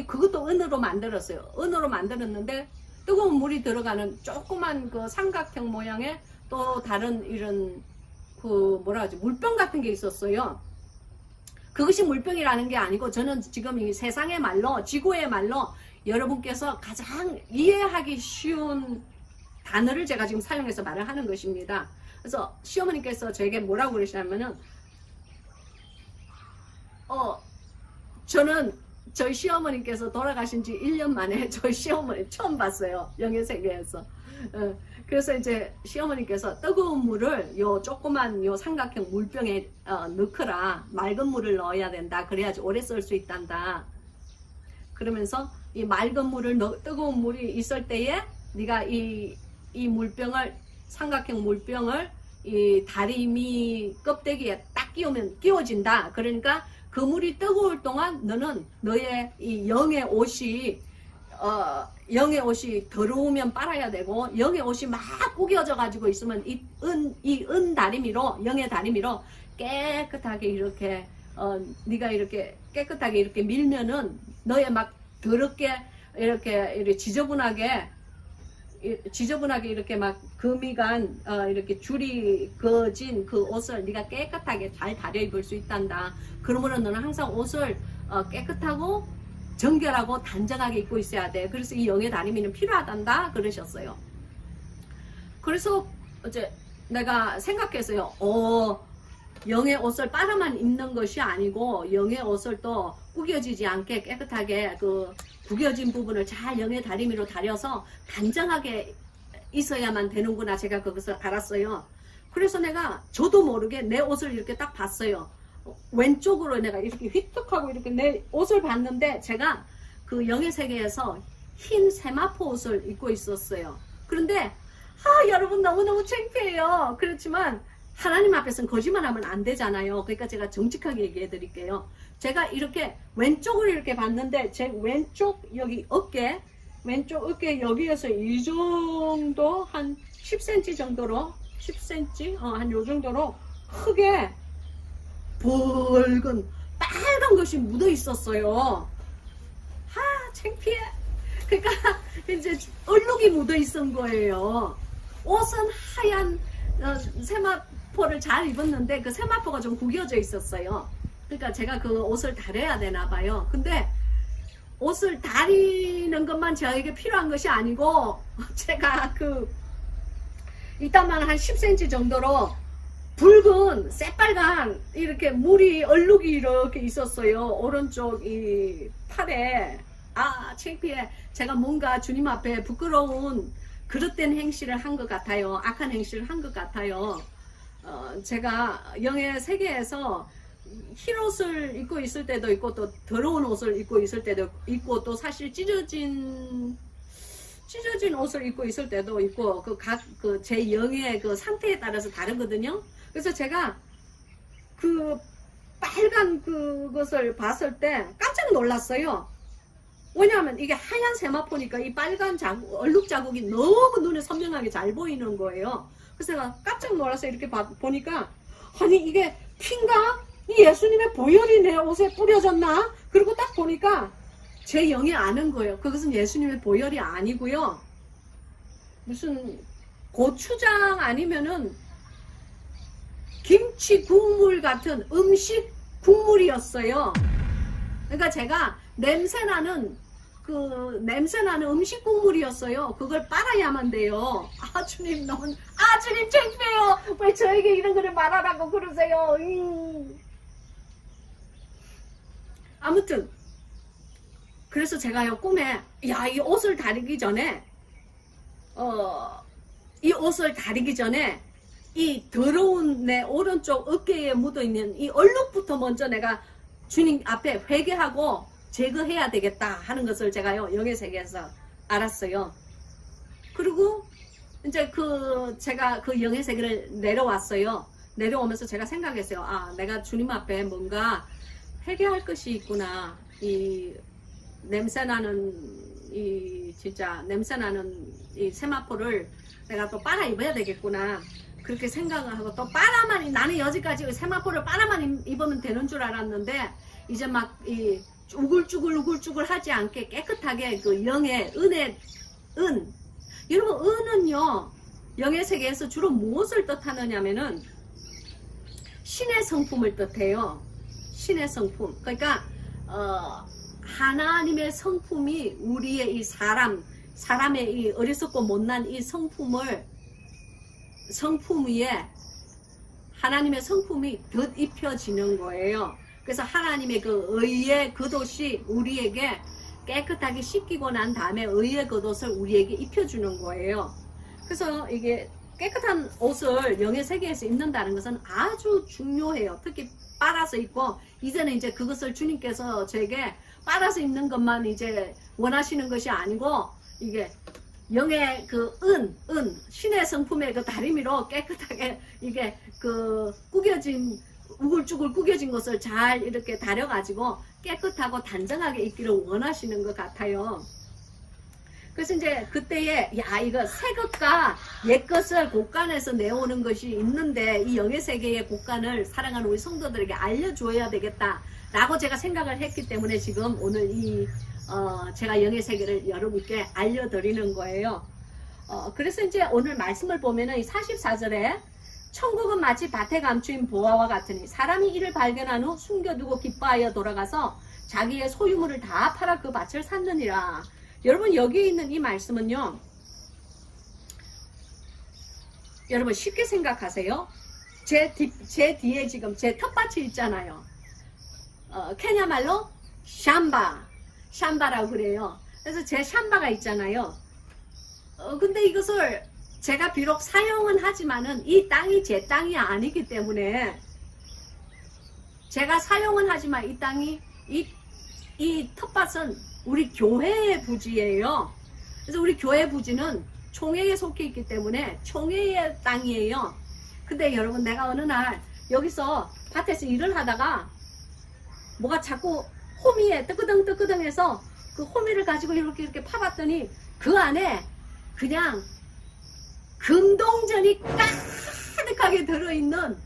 그것도 은으로 만들었어요. 은으로 만들었는데 뜨거운 물이 들어가는 조그만 그 삼각형 모양의 또 다른 이런 그 뭐라 하지, 물병 같은 게 있었어요. 그것이 물병이라는 게 아니고, 저는 지금 이 세상의 말로, 지구의 말로 여러분께서 가장 이해하기 쉬운 단어를 제가 지금 사용해서 말을 하는 것입니다. 그래서 시어머니께서 저에게 뭐라고 그러시냐면은 저는 저희 시어머니께서 돌아가신 지 1년 만에 저희 시어머니 처음 봤어요. 영의 세계에서. 그래서 이제 시어머니께서 뜨거운 물을 요 조그만 요 삼각형 물병에 넣거라. 맑은 물을 넣어야 된다. 그래야지 오래 쓸 수 있단다. 그러면서 이 맑은 물을 뜨거운 물이 있을 때에 네가 이 물병을, 삼각형 물병을 이 다리미 껍데기에 딱 끼워진다. 그러니까 그 물이 뜨거울 동안 너는 너의 이 영의 옷이 더러우면 빨아야 되고, 영의 옷이 막 구겨져 가지고 있으면 이 은 다리미로, 영의 다리미로 깨끗하게 이렇게 네가 이렇게 깨끗하게 이렇게 밀면은 너의 막 더럽게 이렇게 지저분하게 이렇게 막 금이 간 이렇게 줄이 그어진 그 옷을 네가 깨끗하게 잘 다려 입을 수 있단다. 그러므로 너는 항상 옷을 깨끗하고 정결하고 단정하게 입고 있어야 돼. 그래서 이 영의 다리미는 필요하단다 그러셨어요. 그래서 이제 내가 생각했어요. 영의 옷을 빨아만 입는 것이 아니고 영의 옷을 또 구겨지지 않게 깨끗하게 그 구겨진 부분을 잘 영의 다리미로 다려서 단정하게 있어야만 되는구나. 제가 그것을 알았어요. 그래서 내가 저도 모르게 내 옷을 이렇게 딱 봤어요. 왼쪽으로 내가 이렇게 휘떡하고 이렇게 내 옷을 봤는데, 제가 그 영의 세계에서 흰 세마포 옷을 입고 있었어요. 그런데 여러분 너무너무 창피해요. 그렇지만 하나님 앞에서는 거짓말하면 안 되잖아요. 그러니까 제가 정직하게 얘기해 드릴게요. 제가 이렇게 왼쪽으로 이렇게 봤는데 제 왼쪽 여기 어깨, 왼쪽 어깨 여기에서 이 정도 한 10cm 정도로, 10cm 한 요 정도로 크게 붉은 빨간 것이 묻어 있었어요. 창피해. 그러니까 이제 얼룩이 묻어 있은 거예요. 옷은 하얀 세마포를 잘 입었는데 그 세마포가 좀 구겨져 있었어요. 그러니까 제가 그 옷을 다려야 되나 봐요. 근데 옷을 다리는 것만 저에게 필요한 것이 아니고 제가 이따만 한 10cm 정도로 붉은 새빨간 이렇게 물이 얼룩이 이렇게 있었어요. 오른쪽 이 팔에. 아 창피해. 제가 뭔가 주님 앞에 부끄러운 그릇된 행실을 한 것 같아요. 악한 행실을 한 것 같아요. 제가 영의 세계에서 흰 옷을 입고 있을 때도 있고 또 더러운 옷을 입고 있을 때도 있고 또 사실 찢어진 옷을 입고 있을 때도 있고 제 영의 그 상태에 따라서 다르거든요. 그래서 제가 그 빨간 그것을 봤을 때 깜짝 놀랐어요. 왜냐하면 이게 하얀 세마포니까 이 빨간 얼룩 자국이 너무 눈에 선명하게 잘 보이는 거예요. 그래서 제가 깜짝 놀라서 이렇게 보니까 아니 이게 피인가? 이 예수님의 보혈이 내 옷에 뿌려졌나? 그리고 딱 보니까 제 영이 아는 거예요. 그것은 예수님의 보혈이 아니고요. 무슨 고추장 아니면은 김치 국물 같은 음식 국물이었어요. 그러니까 제가 냄새나는 음식 국물이었어요. 그걸 빨아야만 돼요. 아 주님 주님 창피해요. 왜 저에게 이런 거를 말하라고 그러세요. 아무튼 그래서 제가요 꿈에 이 옷을 다리기 전에 이 더러운 내 오른쪽 어깨에 묻어있는 이 얼룩부터 먼저 내가 주님 앞에 회개하고 제거해야 되겠다 하는 것을 제가요 영의 세계에서 알았어요. 그리고 이제 제가 그 영의 세계를 내려왔어요. 내려오면서 제가 생각했어요. 아 내가 주님 앞에 뭔가 회개할 것이 있구나. 이 냄새나는 진짜 냄새나는 이 세마포를 내가 또 빨아 입어야 되겠구나. 그렇게 생각을 하고 또 나는 여지까지 세마포를 빨아만 입으면 되는 줄 알았는데 이제 막 우글쭈글 하지 않게 깨끗하게 그 영의 여러분 은은요 영의 세계에서 주로 무엇을 뜻하느냐면은 신의 성품을 뜻해요. 신의 성품. 그러니까 하나님의 성품이 우리의 이 사람의 이 어리석고 못난 이 성품 위에 하나님의 성품이 덧입혀지는 거예요. 그래서 하나님의 그 의의 겉옷이 우리에게 깨끗하게 씻기고 난 다음에 의의 겉옷을 우리에게 입혀주는 거예요. 그래서 이게 깨끗한 옷을 영의 세계에서 입는다는 것은 아주 중요해요. 특히 빨아서 입고 이제는 이제 그것을 주님께서 저에게 빨아서 입는 것만 이제 원하시는 것이 아니고 이게 영의 신의 성품의 그 다리미로 깨끗하게 이게 우글쭈글 구겨진 것을 잘 이렇게 다려가지고 깨끗하고 단정하게 입기를 원하시는 것 같아요. 그래서 이제 그때에 이거 새 것과 옛 것을 곳간에서 내오는 것이 있는데 이 영의 세계의 곳간을 사랑하는 우리 성도들에게 알려줘야 되겠다 라고 제가 생각을 했기 때문에 지금 오늘 제가 영의 세계를 여러분께 알려드리는 거예요. 그래서 이제 오늘 말씀을 보면은 이 44절에 천국은 마치 밭에 감추인 보화와 같으니 사람이 이를 발견한 후 숨겨두고 기뻐하여 돌아가서 자기의 소유물을 다 팔아 그 밭을 샀느니라. 여러분 여기에 있는 이 말씀은요. 여러분 쉽게 생각하세요. 제 뒤에 지금 제 텃밭이 있잖아요. 케냐 말로 샴바라고 그래요. 그래서 제 샴바가 있잖아요. 근데 이것을 제가 비록 사용은 하지만은 이 땅이 제 땅이 아니기 때문에 제가 사용은 하지만 이 땅이 이 텃밭은 우리 교회의 부지예요. 그래서 우리 교회 부지는 총회에 속해 있기 때문에 총회의 땅이에요. 근데 여러분 내가 어느 날 여기서 밭에서 일을 하다가 뭐가 자꾸 호미에 뜨끄덩뜨끄덩해서 그 호미를 가지고 이렇게 파봤더니 그 안에 그냥 금동전이 가득하게 들어있는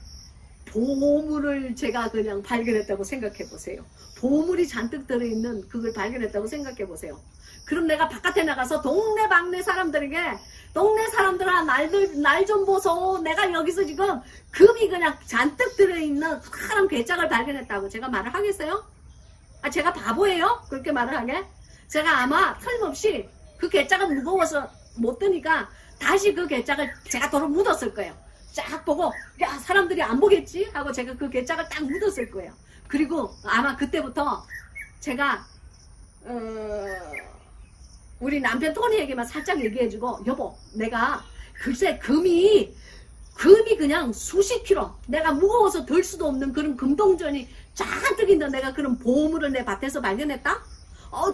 보물을 제가 그냥 발견했다고 생각해 보세요. 보물이 잔뜩 들어있는 그걸 발견했다고 생각해 보세요. 그럼 내가 바깥에 나가서 동네방네 사람들에게 동네 사람들아 날 좀 보소. 내가 여기서 지금 금이 그냥 잔뜩 들어있는 파란 괴짝을 발견했다고 제가 말을 하겠어요? 아, 제가 바보예요? 그렇게 말을 하게? 제가 아마 틀림없이 그 괴짝은 무거워서 못 드니까 다시 그 괴짝을 제가 도로 묻었을 거예요. 쫙 보고 야 사람들이 안 보겠지? 하고 제가 그 괴짝을 딱 묻었을 거예요. 그리고 아마 그때부터 제가 우리 남편 토니에게만 살짝 얘기해주고 여보 내가 글쎄 금이 그냥 수십 킬로 내가 무거워서 들 수도 없는 그런 금동전이 잔뜩 있는 내가 그런 보물을 내 밭에서 발견했다?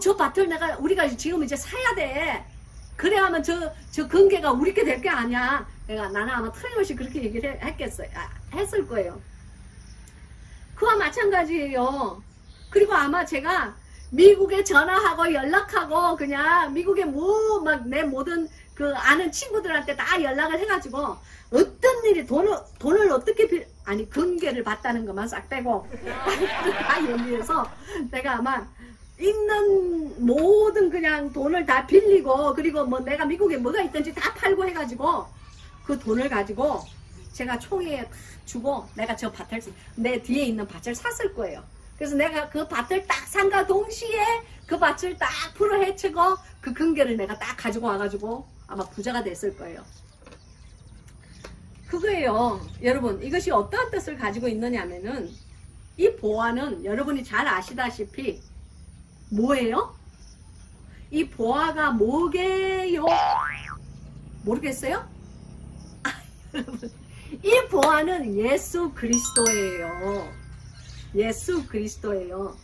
저 밭을 우리가 지금 이제 사야 돼. 그래야만 저 근계가 우리게 될 게 아니야. 나는 아마 틀림없이 그렇게 얘기를 했을 거예요. 그와 마찬가지예요. 그리고 아마 제가 미국에 전화하고 연락하고 그냥 미국에 막 내 모든 그 아는 친구들한테 다 연락을 해가지고 어떤 일이 돈을 어떻게 아니 근계를 받다는 것만 싹 빼고 다 얘기해서 내가 아마 있는 모든 그냥 돈을 다 빌리고 그리고 뭐 내가 미국에 뭐가 있든지 다 팔고 해가지고 그 돈을 가지고 제가 총회에 딱 주고 내가 저 밭을 내 뒤에 있는 밭을 샀을 거예요. 그래서 내가 그 밭을 딱 산과 동시에 그 밭을 딱 풀어 헤치고 그 근계를 내가 딱 가지고 와가지고 아마 부자가 됐을 거예요. 그거예요. 여러분 이것이 어떠한 뜻을 가지고 있느냐면은 이 보화는 여러분이 잘 아시다시피 뭐예요? 이 보화가 뭐게요? 모르겠어요? 여러분 이 보화는 예수 그리스도예요. 예수 그리스도예요.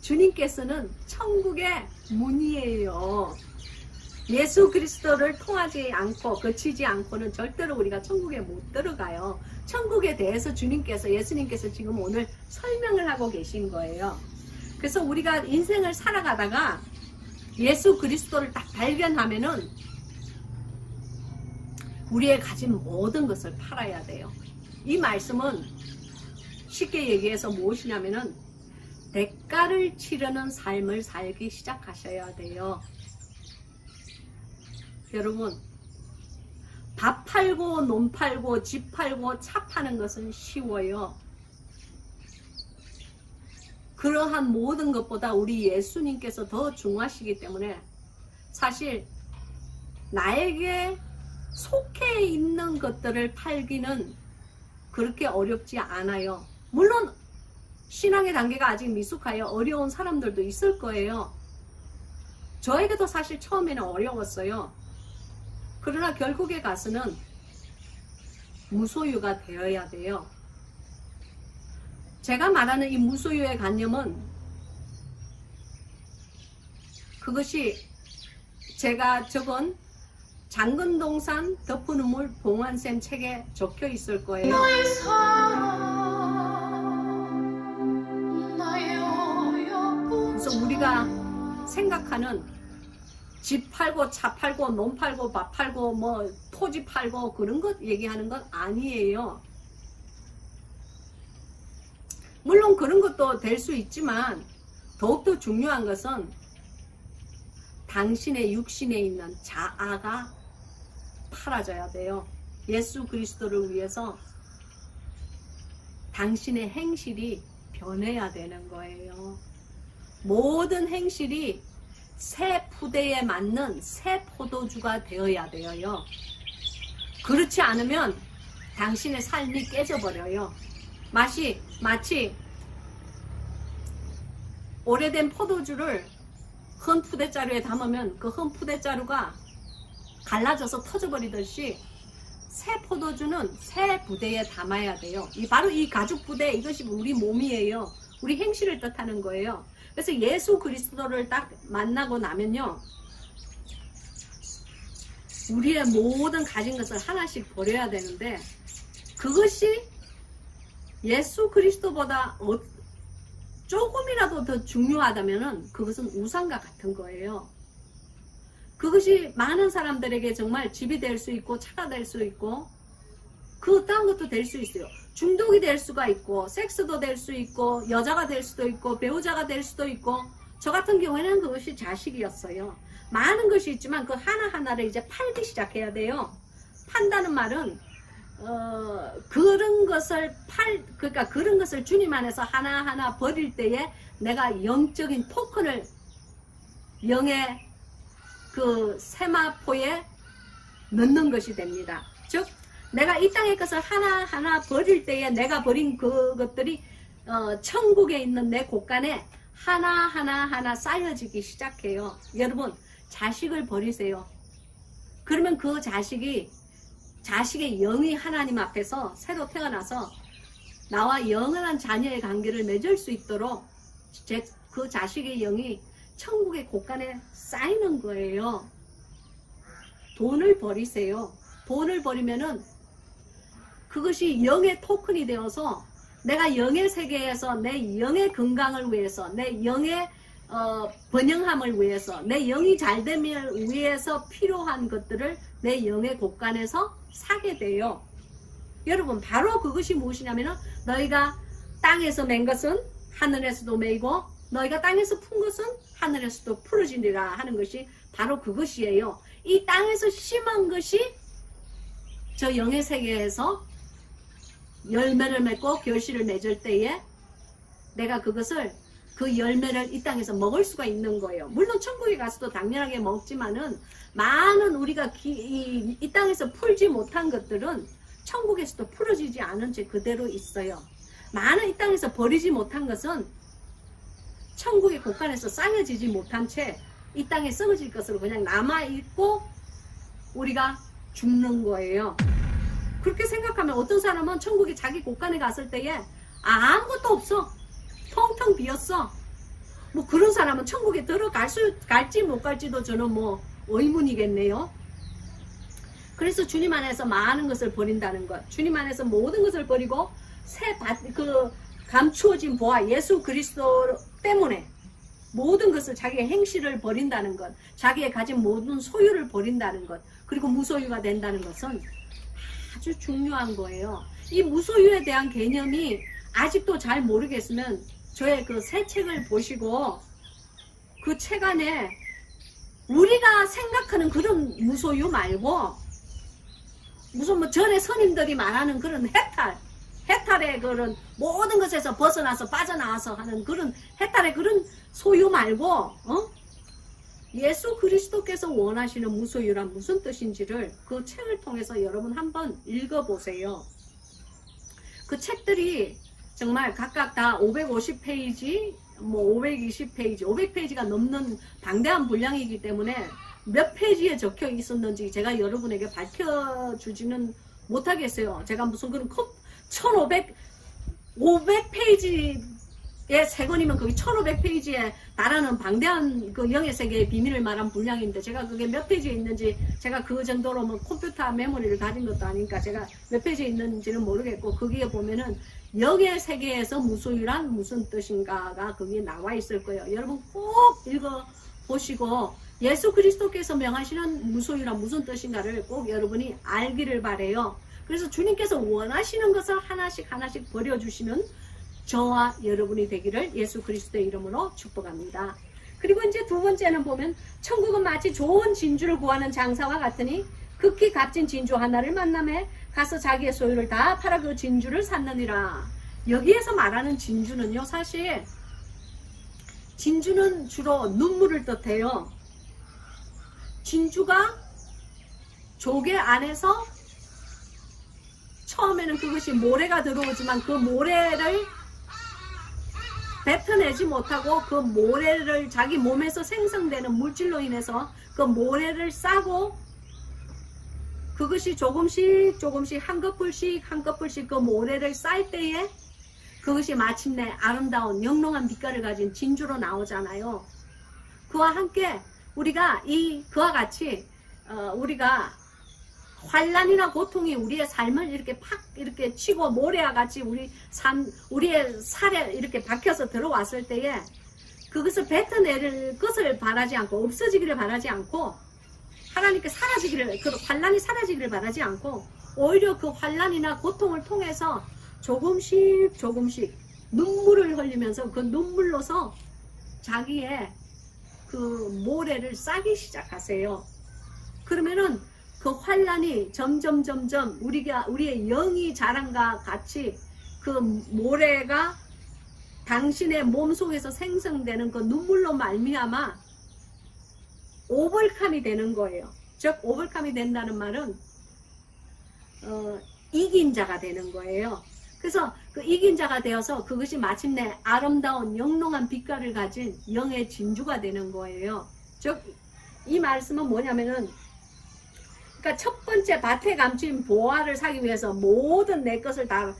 주님께서는 천국의 문이에요. 예수 그리스도를 통하지 않고 거치지 않고는 절대로 우리가 천국에 못 들어가요. 천국에 대해서 예수님께서 지금 오늘 설명을 하고 계신 거예요. 그래서 우리가 인생을 살아가다가 예수 그리스도를 딱 발견하면은 우리의 가진 모든 것을 팔아야 돼요. 이 말씀은 쉽게 얘기해서 무엇이냐면은 대가를 치르는 삶을 살기 시작하셔야 돼요. 여러분 밥 팔고 논 팔고 집 팔고 차 파는 것은 쉬워요. 그러한 모든 것보다 우리 예수님께서 더 중요하시기 때문에 사실 나에게 속해 있는 것들을 팔기는 그렇게 어렵지 않아요. 물론 신앙의 단계가 아직 미숙하여 어려운 사람들도 있을 거예요. 저에게도 사실 처음에는 어려웠어요. 그러나 결국에 가서는 무소유가 되어야 돼요. 제가 말하는 이 무소유의 관념은 그것이 제가 적은 장근동산 덮은우물 봉환쌤 책에 적혀 있을 거예요. 그래서 우리가 생각하는 집 팔고 차 팔고 논 팔고 밥 팔고 뭐 토지 팔고 그런 것 얘기하는 건 아니에요. 물론 그런 것도 될 수 있지만 더욱더 중요한 것은 당신의 육신에 있는 자아가 팔아져야 돼요. 예수 그리스도를 위해서 당신의 행실이 변해야 되는 거예요. 모든 행실이 새 푸대에 맞는 새 포도주가 되어야 돼요. 그렇지 않으면 당신의 삶이 깨져버려요. 마치 오래된 포도주를 헌 푸대자루에 담으면 그 헌 푸대자루가 갈라져서 터져버리듯이 새 포도주는 새 부대에 담아야 돼요. 바로 이 가죽 부대, 이것이 우리 몸이에요. 우리 행실을 뜻하는 거예요. 그래서 예수 그리스도를 딱 만나고 나면요, 우리의 모든 가진 것을 하나씩 버려야 되는데, 그것이 예수 그리스도보다 조금이라도 더 중요하다면은 그것은 우상과 같은 거예요. 그것이 많은 사람들에게 정말 집이 될 수 있고 차가 될 수 있고 그 어떠한 것도 될 수 있어요. 중독이 될 수가 있고 섹스도 될 수 있고 여자가 될 수도 있고 배우자가 될 수도 있고 저 같은 경우에는 그것이 자식이었어요. 많은 것이 있지만 그 하나하나를 이제 팔기 시작해야 돼요. 판다는 말은 그런 것을 그러니까 그런 것을 주님 안에서 하나하나 버릴 때에 내가 영적인 토큰을 영의 그 세마포에 넣는 것이 됩니다. 즉 내가 이 땅의 것을 하나하나 버릴 때에 내가 버린 그것들이 천국에 있는 내 곳간에 하나 쌓여지기 시작해요. 여러분 자식을 버리세요. 그러면 그 자식의 영이 하나님 앞에서 새로 태어나서 나와 영원한 자녀의 관계를 맺을 수 있도록 그 자식의 영이 천국의 곳간에 쌓이는 거예요. 돈을 버리세요. 돈을 버리면은 그것이 영의 토큰이 되어서 내가 영의 세계에서 내 영의 건강을 위해서 내 영의 번영함을 위해서 내 영이 잘됨을 위해서 필요한 것들을 내 영의 곳간에서 사게 돼요. 여러분 바로 그것이 무엇이냐면은 너희가 땅에서 맨 것은 하늘에서도 매이고 너희가 땅에서 푼 것은 하늘에서도 풀어지리라 하는 것이 바로 그것이에요. 이 땅에서 심은 것이 저 영의 세계에서 열매를 맺고 결실을 맺을 때에 내가 그것을 그 열매를 이 땅에서 먹을 수가 있는 거예요. 물론 천국에 가서도 당연하게 먹지만은 많은 우리가 이 땅에서 풀지 못한 것들은 천국에서도 풀어지지 않은 채 그대로 있어요. 많은 이 땅에서 버리지 못한 것은 천국의 곳간에서 쌓여지지 못한 채 이 땅에 썩어질 것으로 그냥 남아있고 우리가 죽는 거예요. 그렇게 생각하면 어떤 사람은 천국에 자기 곳간에 갔을 때에 아무것도 없어. 텅텅 비었어. 뭐 그런 사람은 천국에 갈지 못 갈지도 저는 뭐 의문이겠네요. 그래서 주님 안에서 많은 것을 버린다는 것. 주님 안에서 모든 것을 버리고 감추어진 보아 예수 그리스도 때문에 모든 것을 자기의 행실을 버린다는 것. 자기의 가진 모든 소유를 버린다는 것. 그리고 무소유가 된다는 것은 아주 중요한 거예요. 이 무소유에 대한 개념이 아직도 잘 모르겠으면 저의 그 새 책을 보시고 그 책 안에 우리가 생각하는 그런 무소유 말고 무슨 뭐 전에 스님들이 말하는 그런 해탈의 그런 모든 것에서 벗어나서 빠져나와서 하는 그런 해탈의 그런 소유 말고 예수 그리스도께서 원하시는 무소유란 무슨 뜻인지를 그 책을 통해서 여러분 한번 읽어보세요. 그 책들이 정말 각각 다 550페이지, 뭐 520페이지, 500페이지가 넘는 방대한 분량이기 때문에 몇 페이지에 적혀 있었는지 제가 여러분에게 밝혀주지는 못하겠어요. 제가 무슨 그런 500페이지의 세 권이면 거기 1500페이지에 달하는 방대한 그 영의 세계의 비밀을 말한 분량인데 제가 그게 몇 페이지에 있는지 제가 그 정도로 뭐 컴퓨터 메모리를 가진 것도 아니니까 제가 몇 페이지에 있는지는 모르겠고 거기에 보면은 영의 세계에서 무소유란 무슨 뜻인가가 거기에 나와 있을 거예요. 여러분 꼭 읽어보시고 예수 그리스도께서 명하시는 무소유란 무슨 뜻인가를 꼭 여러분이 알기를 바래요. 그래서 주님께서 원하시는 것을 하나씩 버려주시는 저와 여러분이 되기를 예수 그리스도의 이름으로 축복합니다. 그리고 이제 두 번째는 보면 천국은 마치 좋은 진주를 구하는 장사와 같으니 극히 값진 진주 하나를 만남에 가서 자기의 소유를 다 팔아 그 진주를 샀느니라. 여기에서 말하는 진주는요, 사실 진주는 주로 눈물을 뜻해요. 진주가 조개 안에서 처음에는 그것이 모래가 들어오지만 그 모래를 뱉어내지 못하고 그 모래를 자기 몸에서 생성되는 물질로 인해서 그 모래를 싸고 그것이 조금씩 한 커플씩 그 모래를 쌓을 때에 그것이 마침내 아름다운 영롱한 빛깔을 가진 진주로 나오잖아요. 그와 함께 우리가 그와 같이 우리가 환난이나 고통이 우리의 삶을 이렇게 이렇게 치고 모래와 같이 우리의 살에 이렇게 박혀서 들어왔을 때에 그것을 뱉어내릴 것을 바라지 않고 없어지기를 바라지 않고 하나님께 환난이 사라지기를 바라지 않고 오히려 그 환난이나 고통을 통해서 조금씩 조금씩 눈물을 흘리면서 그 눈물로서 자기의 그 모래를 싸기 시작하세요. 그러면은 그 환란이 점점 우리의 영이 자란과 같이 그 모래가 당신의 몸속에서 생성되는 그 눈물로 말미암아 오벌캄이 되는 거예요. 즉 오벌캄이 된다는 말은 이긴 자가 되는 거예요. 그래서 그 이긴 자가 되어서 그것이 마침내 아름다운 영롱한 빛깔을 가진 영의 진주가 되는 거예요. 즉 이 말씀은 뭐냐면은, 그러니까 첫 번째 밭에 감춘 보화를 사기 위해서 모든 내 것을 다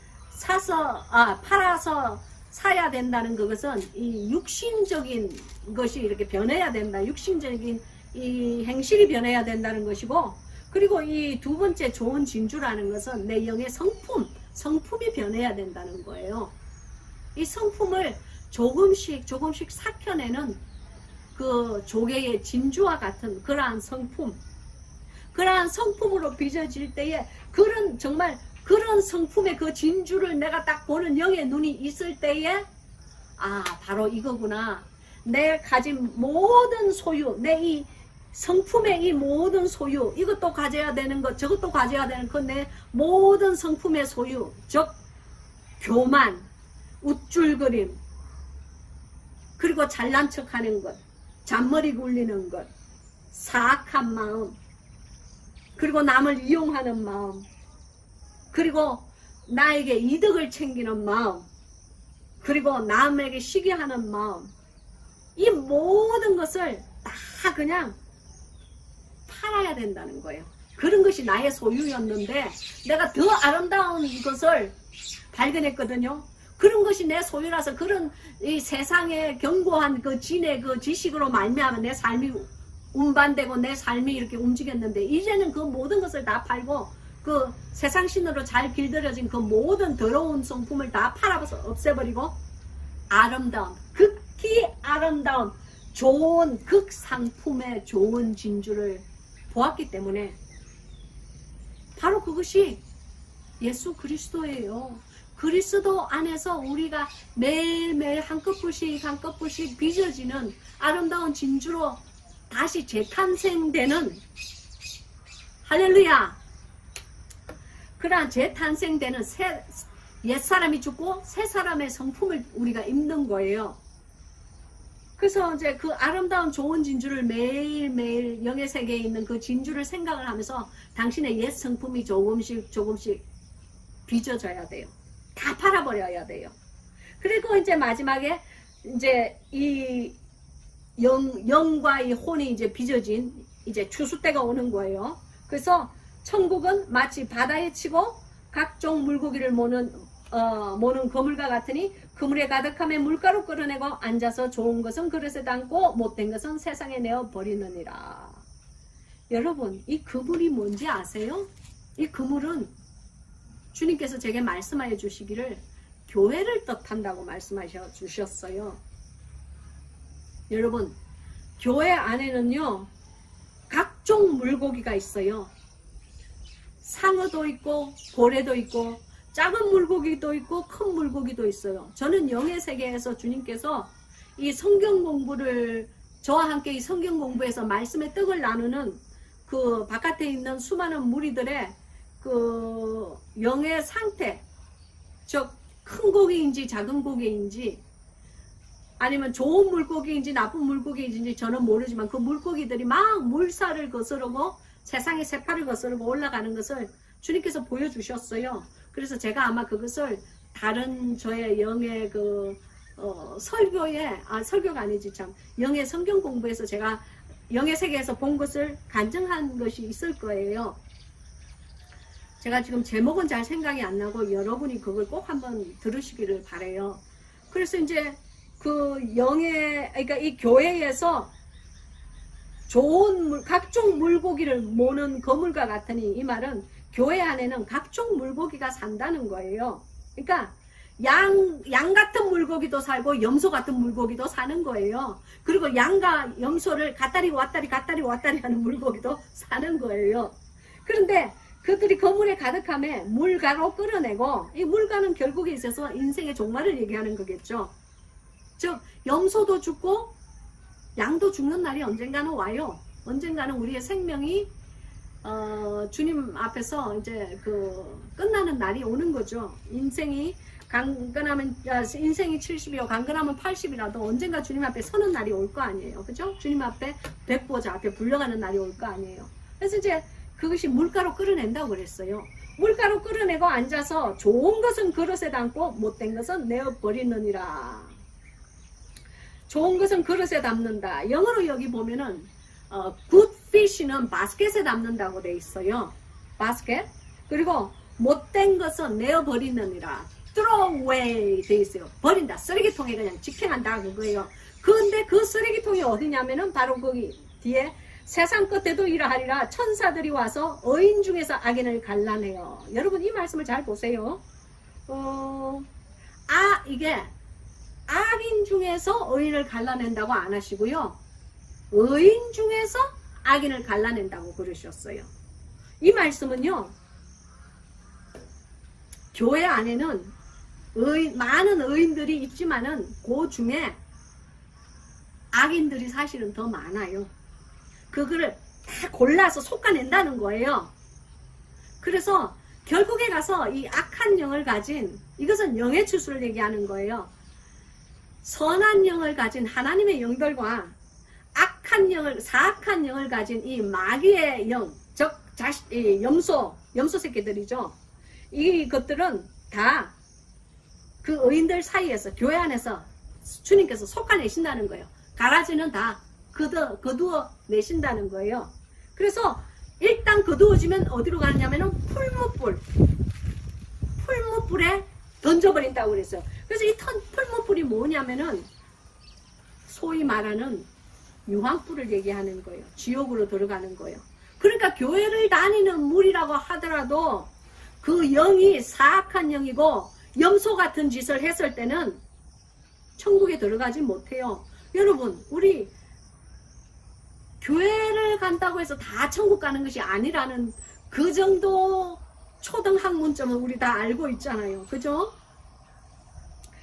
팔아서 사야 된다는 그것은 이 육신적인 것이 이렇게 변해야 된다. 육신적인 이 행실이 변해야 된다는 것이고, 그리고 이 두 번째 좋은 진주라는 것은 내 영의 성품이 변해야 된다는 거예요. 이 성품을 조금씩 삭혀내는 그 조개의 진주와 같은 그러한 성품으로 빚어질 때에 정말 그런 성품의 그 진주를 내가 딱 보는 영의 눈이 있을 때에 바로 이거구나. 내 가진 모든 소유, 내 이 성품의 이 모든 소유, 이것도 가져야 되는 것, 저것도 가져야 되는 것, 내 모든 성품의 소유, 즉 교만, 우쭐거림, 그리고 잘난 척하는 것, 잔머리 굴리는 것, 사악한 마음, 그리고 남을 이용하는 마음, 그리고 나에게 이득을 챙기는 마음, 그리고 남에게 시기하는 마음, 이 모든 것을 다 그냥 팔아야 된다는 거예요. 그런 것이 나의 소유였는데 내가 더 아름다운 것을 발견했거든요. 그런 것이 내 소유라서 그런 이 세상에 견고한 그 진의 그 지식으로 말미암아 내 삶이 운반되고 내 삶이 이렇게 움직였는데, 이제는 그 모든 것을 다 팔고 그 세상신으로 잘 길들여진 그 모든 더러운 성품을 다 팔아서 없애버리고 아름다운, 극히 아름다운 좋은 극상품의 좋은 진주를 보았기 때문에 바로 그것이 예수 그리스도예요. 그리스도 안에서 우리가 매일매일 한꺼풀씩 빚어지는 아름다운 진주로 다시 재탄생되는, 할렐루야, 그러한 재탄생되는 옛사람이 죽고 새사람의 성품을 우리가 입는 거예요. 그래서 이제 그 아름다운 좋은 진주를 매일매일 영의 세계에 있는 그 진주를 생각을 하면서 당신의 옛 성품이 조금씩 빚어져야 돼요. 다 팔아버려야 돼요. 그리고 이제 마지막에 이제 이 영과 이 혼이 이제 빚어진 이제 추수 때가 오는 거예요. 그래서 천국은 마치 바다에 치고 각종 물고기를 모는 거물과 같으니 그물에 가득함에 물가로 끌어내고 앉아서 좋은 것은 그릇에 담고 못된 것은 세상에 내어 버리느니라. 여러분, 이 그물이 뭔지 아세요? 이 그물은 주님께서 제게 말씀하여 주시기를 교회를 뜻한다고 말씀하셔 주셨어요. 여러분, 교회 안에는요 각종 물고기가 있어요. 상어도 있고 고래도 있고 작은 물고기도 있고 큰 물고기도 있어요. 저는 영의 세계에서 주님께서 이 성경 공부를 저와 함께 이 성경 공부에서 말씀의 떡을 나누는 그 바깥에 있는 수많은 무리들의 그 영의 상태, 즉 큰 고기인지 작은 고기인지 아니면 좋은 물고기인지 나쁜 물고기인지 저는 모르지만 그 물고기들이 막 물살을 거스르고 세상의 새파를 거스르고 올라가는 것을 주님께서 보여주셨어요. 그래서 제가 아마 그것을 다른 저의 영의 그 설교에 설교가 아니지 참 영의 성경 공부에서 제가 영의 세계에서 본 것을 간증한 것이 있을 거예요. 제가 지금 제목은 잘 생각이 안 나고 여러분이 그걸 꼭 한번 들으시기를 바래요. 그래서 이제 그 그러니까 이 교회에서 좋은 각종 물고기를 모는 거물과 같으니 이 말은 교회 안에는 각종 물고기가 산다는 거예요. 그러니까 양 같은 물고기도 살고 염소 같은 물고기도 사는 거예요. 그리고 양과 염소를 갔다리 왔다리 하는 물고기도 사는 거예요. 그런데 그들이 거물에 가득함에 물가로 끌어내고, 이 물가는 결국에 있어서 인생의 종말을 얘기하는 거겠죠. 즉 염소도 죽고 양도 죽는 날이 언젠가는 와요. 언젠가는 우리의 생명이 주님 앞에서 이제 끝나는 날이 오는 거죠. 인생이 강건하면 인생이 70이요 강건하면 80이라도 언젠가 주님 앞에 서는 날이 올 거 아니에요. 그죠? 주님 앞에 백보자 앞에 불려가는 날이 올 거 아니에요. 그래서 이제 그것이 물가로 끌어낸다고 그랬어요. 물가로 끌어내고 앉아서 좋은 것은 그릇에 담고 못된 것은 내어버리느니라. 좋은 것은 그릇에 담는다. 영어로 여기 보면은 good fish는 바스켓에 담는다고 돼 있어요. 바스켓. 그리고 못된 것은 내어버리느니라. throw away 돼 있어요. 버린다. 쓰레기통에 그냥 직행한다 그거예요. 근데 그 쓰레기통이 어디냐면은 바로 거기 뒤에 세상 끝에도 이러하리라. 천사들이 와서 의인 중에서 악인을 갈라내요. 여러분 이 말씀을 잘 보세요. 이게 악인 중에서 의인을 갈라낸다고 안 하시고요. 의인 중에서 악인을 갈라낸다고 그러셨어요. 이 말씀은요. 교회 안에는 많은 의인들이 있지만은 그 중에 악인들이 사실은 더 많아요. 그거를 다 골라서 솎아낸다는 거예요. 그래서 결국에 가서 이 악한 영을 가진, 이것은 영의 추수를 얘기하는 거예요. 선한 영을 가진 하나님의 영들과 사악한 영을 가진 이 마귀의 영, 즉 염소 새끼들이죠. 이것들은 다 그 의인들 사이에서 교회 안에서 주님께서 솎아내신다는 거예요. 가라지는 다 거두어 내신다는 거예요. 그래서 일단 거두어지면 어디로 가느냐면은 풀무불에 던져버린다고 그랬어요. 그래서 이 풀무불이 뭐냐면은 소위 말하는 유황불을 얘기하는 거예요. 지옥으로 들어가는 거예요. 그러니까 교회를 다니는 물이라고 하더라도 그 영이 사악한 영이고 염소 같은 짓을 했을 때는 천국에 들어가지 못해요. 여러분 우리 교회를 간다고 해서 다 천국 가는 것이 아니라는 그 정도 초등학문점은 우리 다 알고 있잖아요. 그죠?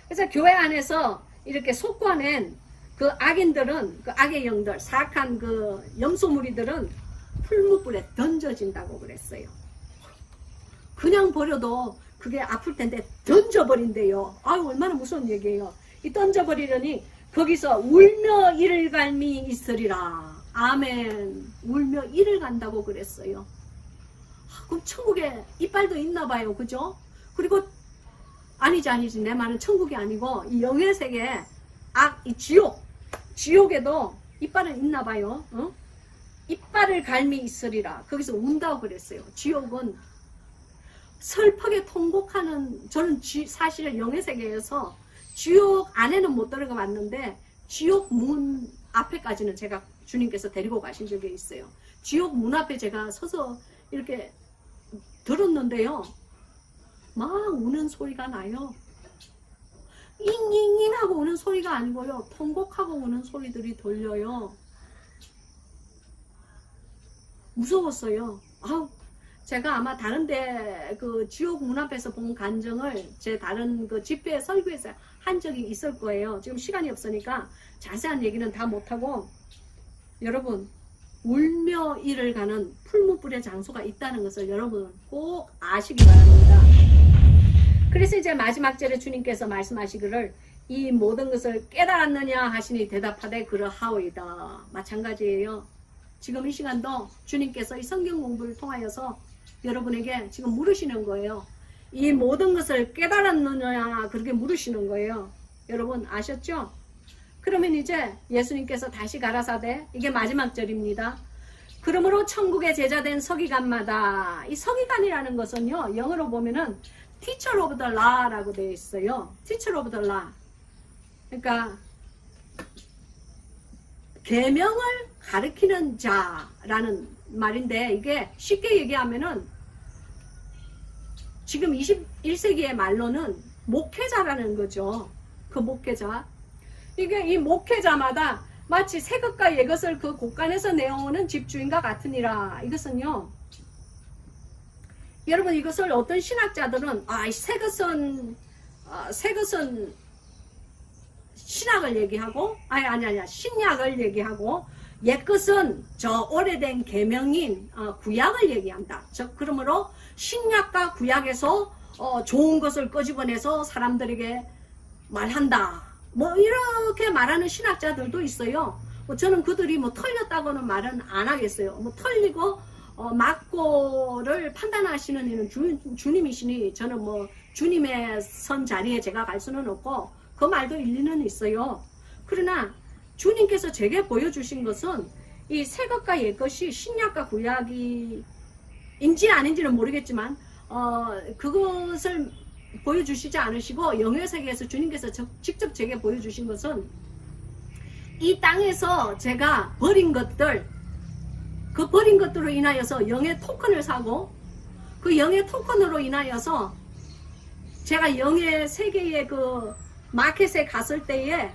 그래서 교회 안에서 이렇게 솎아낸 그 악인들은, 그 악의 영들, 사악한 그 염소무리들은 풀무불에 던져진다고 그랬어요. 그냥 버려도 그게 아플 텐데 던져버린대요. 아유, 얼마나 무서운 얘기예요. 이 던져버리려니 거기서 울며 이를 갈미 있으리라. 아멘. 울며 이를 간다고 그랬어요. 그럼 천국에 이빨도 있나 봐요. 그죠? 그리고 아니지. 내 말은 천국이 아니고 이 영의 세계, 이 지옥에도 이빨은 있나 봐요. 이빨을 갈미 있으리라. 거기서 운다고 그랬어요. 지옥은 슬프게 통곡하는, 저는 사실 영의 세계에서 지옥 안에는 못 들어가 봤는데 지옥 문 앞에까지는 제가 주님께서 데리고 가신 적이 있어요. 지옥 문 앞에 제가 서서 이렇게 들었는데요. 막 우는 소리가 나요. 잉잉잉 하고 우는 소리가 아니고요. 통곡하고 우는 소리들이 들려요. 무서웠어요. 제가 아마 다른데 그 지옥 문 앞에서 본 간증을 제 다른 그 집회 설교에서 한 적이 있을 거예요. 지금 시간이 없으니까 자세한 얘기는 다 못하고, 여러분 울며 이를 가는 풀무불의 장소가 있다는 것을 여러분 꼭 아시기 바랍니다. 그래서 이제 마지막 절에 주님께서 말씀하시기를 이 모든 것을 깨달았느냐 하시니 대답하되 그러하오이다. 마찬가지예요. 지금 이 시간도 주님께서 이 성경 공부를 통하여서 여러분에게 지금 물으시는 거예요. 이 모든 것을 깨달았느냐 그렇게 물으시는 거예요. 여러분 아셨죠? 그러면 이제 예수님께서 다시 가라사대, 이게 마지막 절입니다. 그러므로 천국의 제자된 서기관마다, 이 서기관이라는 것은요 영어로 보면은 teacher of the law라고 되어 있어요. teacher of the law. 그러니까 계명을 가르치는 자라는 말인데, 이게 쉽게 얘기하면은 지금 21세기의 말로는 목회자라는 거죠. 그 목회자. 이게 이 목회자마다 마치 새 것과 옛 것을 그 곳간에서 내어오는 집주인과 같으니라. 이것은요 여러분 이것을 어떤 신학자들은 새것은 신학을 얘기하고 아니 신약을 얘기하고 옛것은 저 오래된 계명인 구약을 얘기한다. 즉 그러므로 신약과 구약에서 좋은 것을 끄집어내서 사람들에게 말한다. 뭐 이렇게 말하는 신학자들도 있어요. 저는 그들이 뭐 틀렸다고는 말은 안 하겠어요. 뭐 틀리고 맞고를 판단하시는 이는 주님이시니 저는 뭐 주님의 선 자리에 제가 갈 수는 없고 그 말도 일리는 있어요. 그러나 주님께서 제게 보여주신 것은 이 새것과 옛것이 신약과 구약이 인지 아닌지는 모르겠지만 그것을 보여주시지 않으시고 영의 세계에서 주님께서 직접 제게 보여주신 것은 이 땅에서 제가 버린 것들, 그 버린 것들로 인하여서 영의 토큰을 사고 그 영의 토큰으로 인하여서 제가 영의 세계의 그 마켓에 갔을 때에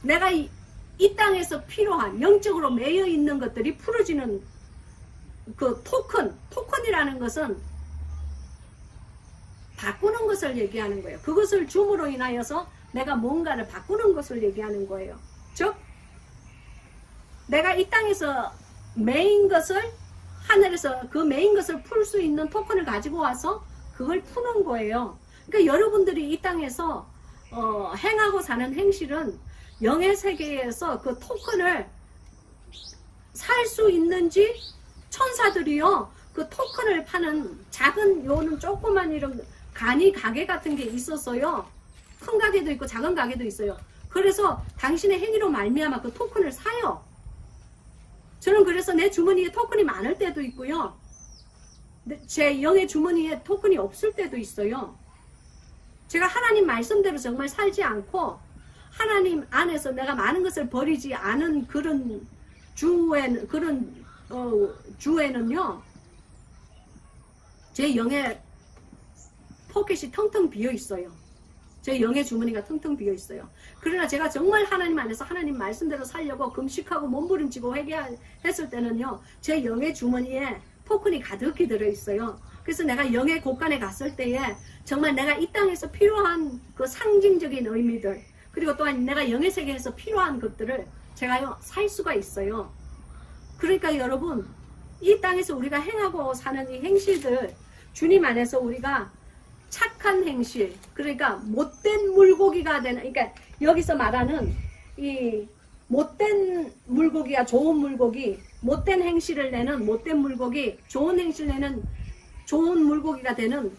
내가 이 땅에서 필요한 영적으로 매여 있는 것들이 풀어지는 그 토큰이라는 것은 바꾸는 것을 얘기하는 거예요. 그것을 줌으로 인하여서 내가 뭔가를 바꾸는 것을 얘기하는 거예요. 즉 내가 이 땅에서 메인 것을 하늘에서 그 메인 것을 풀 수 있는 토큰을 가지고 와서 그걸 푸는 거예요. 그러니까 여러분들이 이 땅에서 행하고 사는 행실은 영의 세계에서 그 토큰을 살 수 있는지 천사들이요 그 토큰을 파는 작은 요는 조그만 이런 간이 가게 같은 게 있었어요. 큰 가게도 있고 작은 가게도 있어요. 그래서 당신의 행위로 말미암아 그 토큰을 사요. 저는 그래서 내 주머니에 토큰이 많을 때도 있고요. 제 영의 주머니에 토큰이 없을 때도 있어요. 제가 하나님 말씀대로 정말 살지 않고 하나님 안에서 내가 많은 것을 버리지 않은 그런 주에는요 제 영의 포켓이 텅텅 비어 있어요. 제 영의 주머니가 텅텅 비어 있어요. 그러나 제가 정말 하나님 안에서 하나님 말씀대로 살려고 금식하고 몸부림치고 회개했을 때는요 제 영의 주머니에 토큰이 가득히 들어있어요. 그래서 내가 영의 곳간에 갔을 때에 정말 내가 이 땅에서 필요한 그 상징적인 의미들 그리고 또한 내가 영의 세계에서 필요한 것들을 제가 살 수가 있어요. 그러니까 여러분 이 땅에서 우리가 행하고 사는 이 행실들 주님 안에서 우리가 착한 행실 그러니까 못된 물고기가 되는 그러니까 여기서 말하는 이 못된 물고기와 좋은 물고기 못된 행실을 내는 못된 물고기 좋은 행실 내는 좋은 물고기가 되는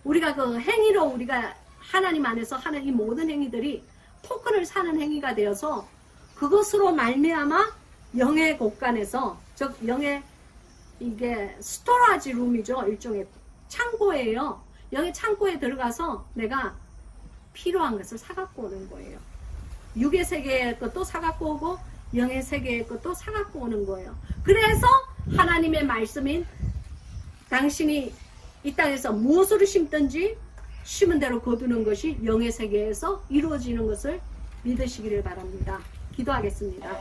우리가 그 행위로 우리가 하나님 안에서 하는 이 모든 행위들이 토큰을 사는 행위가 되어서 그것으로 말미암아 영의 곳간에서 즉 영의 이게 스토라지 룸이죠. 일종의 창고예요. 영의 창고에 들어가서 내가 필요한 것을 사갖고 오는 거예요. 육의 세계의 것도 사갖고 오고 영의 세계의 것도 사갖고 오는 거예요. 그래서 하나님의 말씀인 당신이 이 땅에서 무엇으로 심든지 심은 대로 거두는 것이 영의 세계에서 이루어지는 것을 믿으시기를 바랍니다. 기도하겠습니다.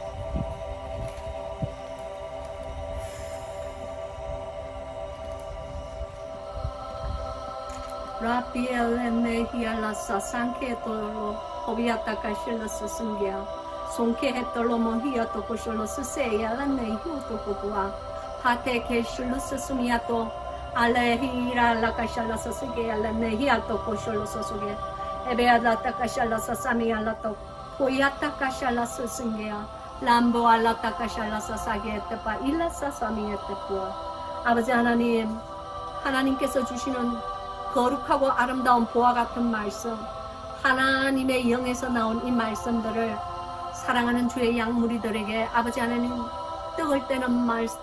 라피엘레네히알라사 상케토로 오비아타카실라스 승기야 송케헤톨로 모히야토 코실로스 세야라네히우토코부아 파테케실로스 수미야토 알레히라라카실라스 승게알레네히야토 코실로스 소게 에베알라타카실라스 사미알라토 포이아타카실라스 승게야 람보알라타카실라스 사게에테파 일라사 사미에테푸아 아버지 하나님께서 주시는 거룩하고 아름다운 보화 같은 말씀 하나님의 영에서 나온 이 말씀들을 사랑하는 주의 양무리들에게 아버지 하나님 떡을 떼는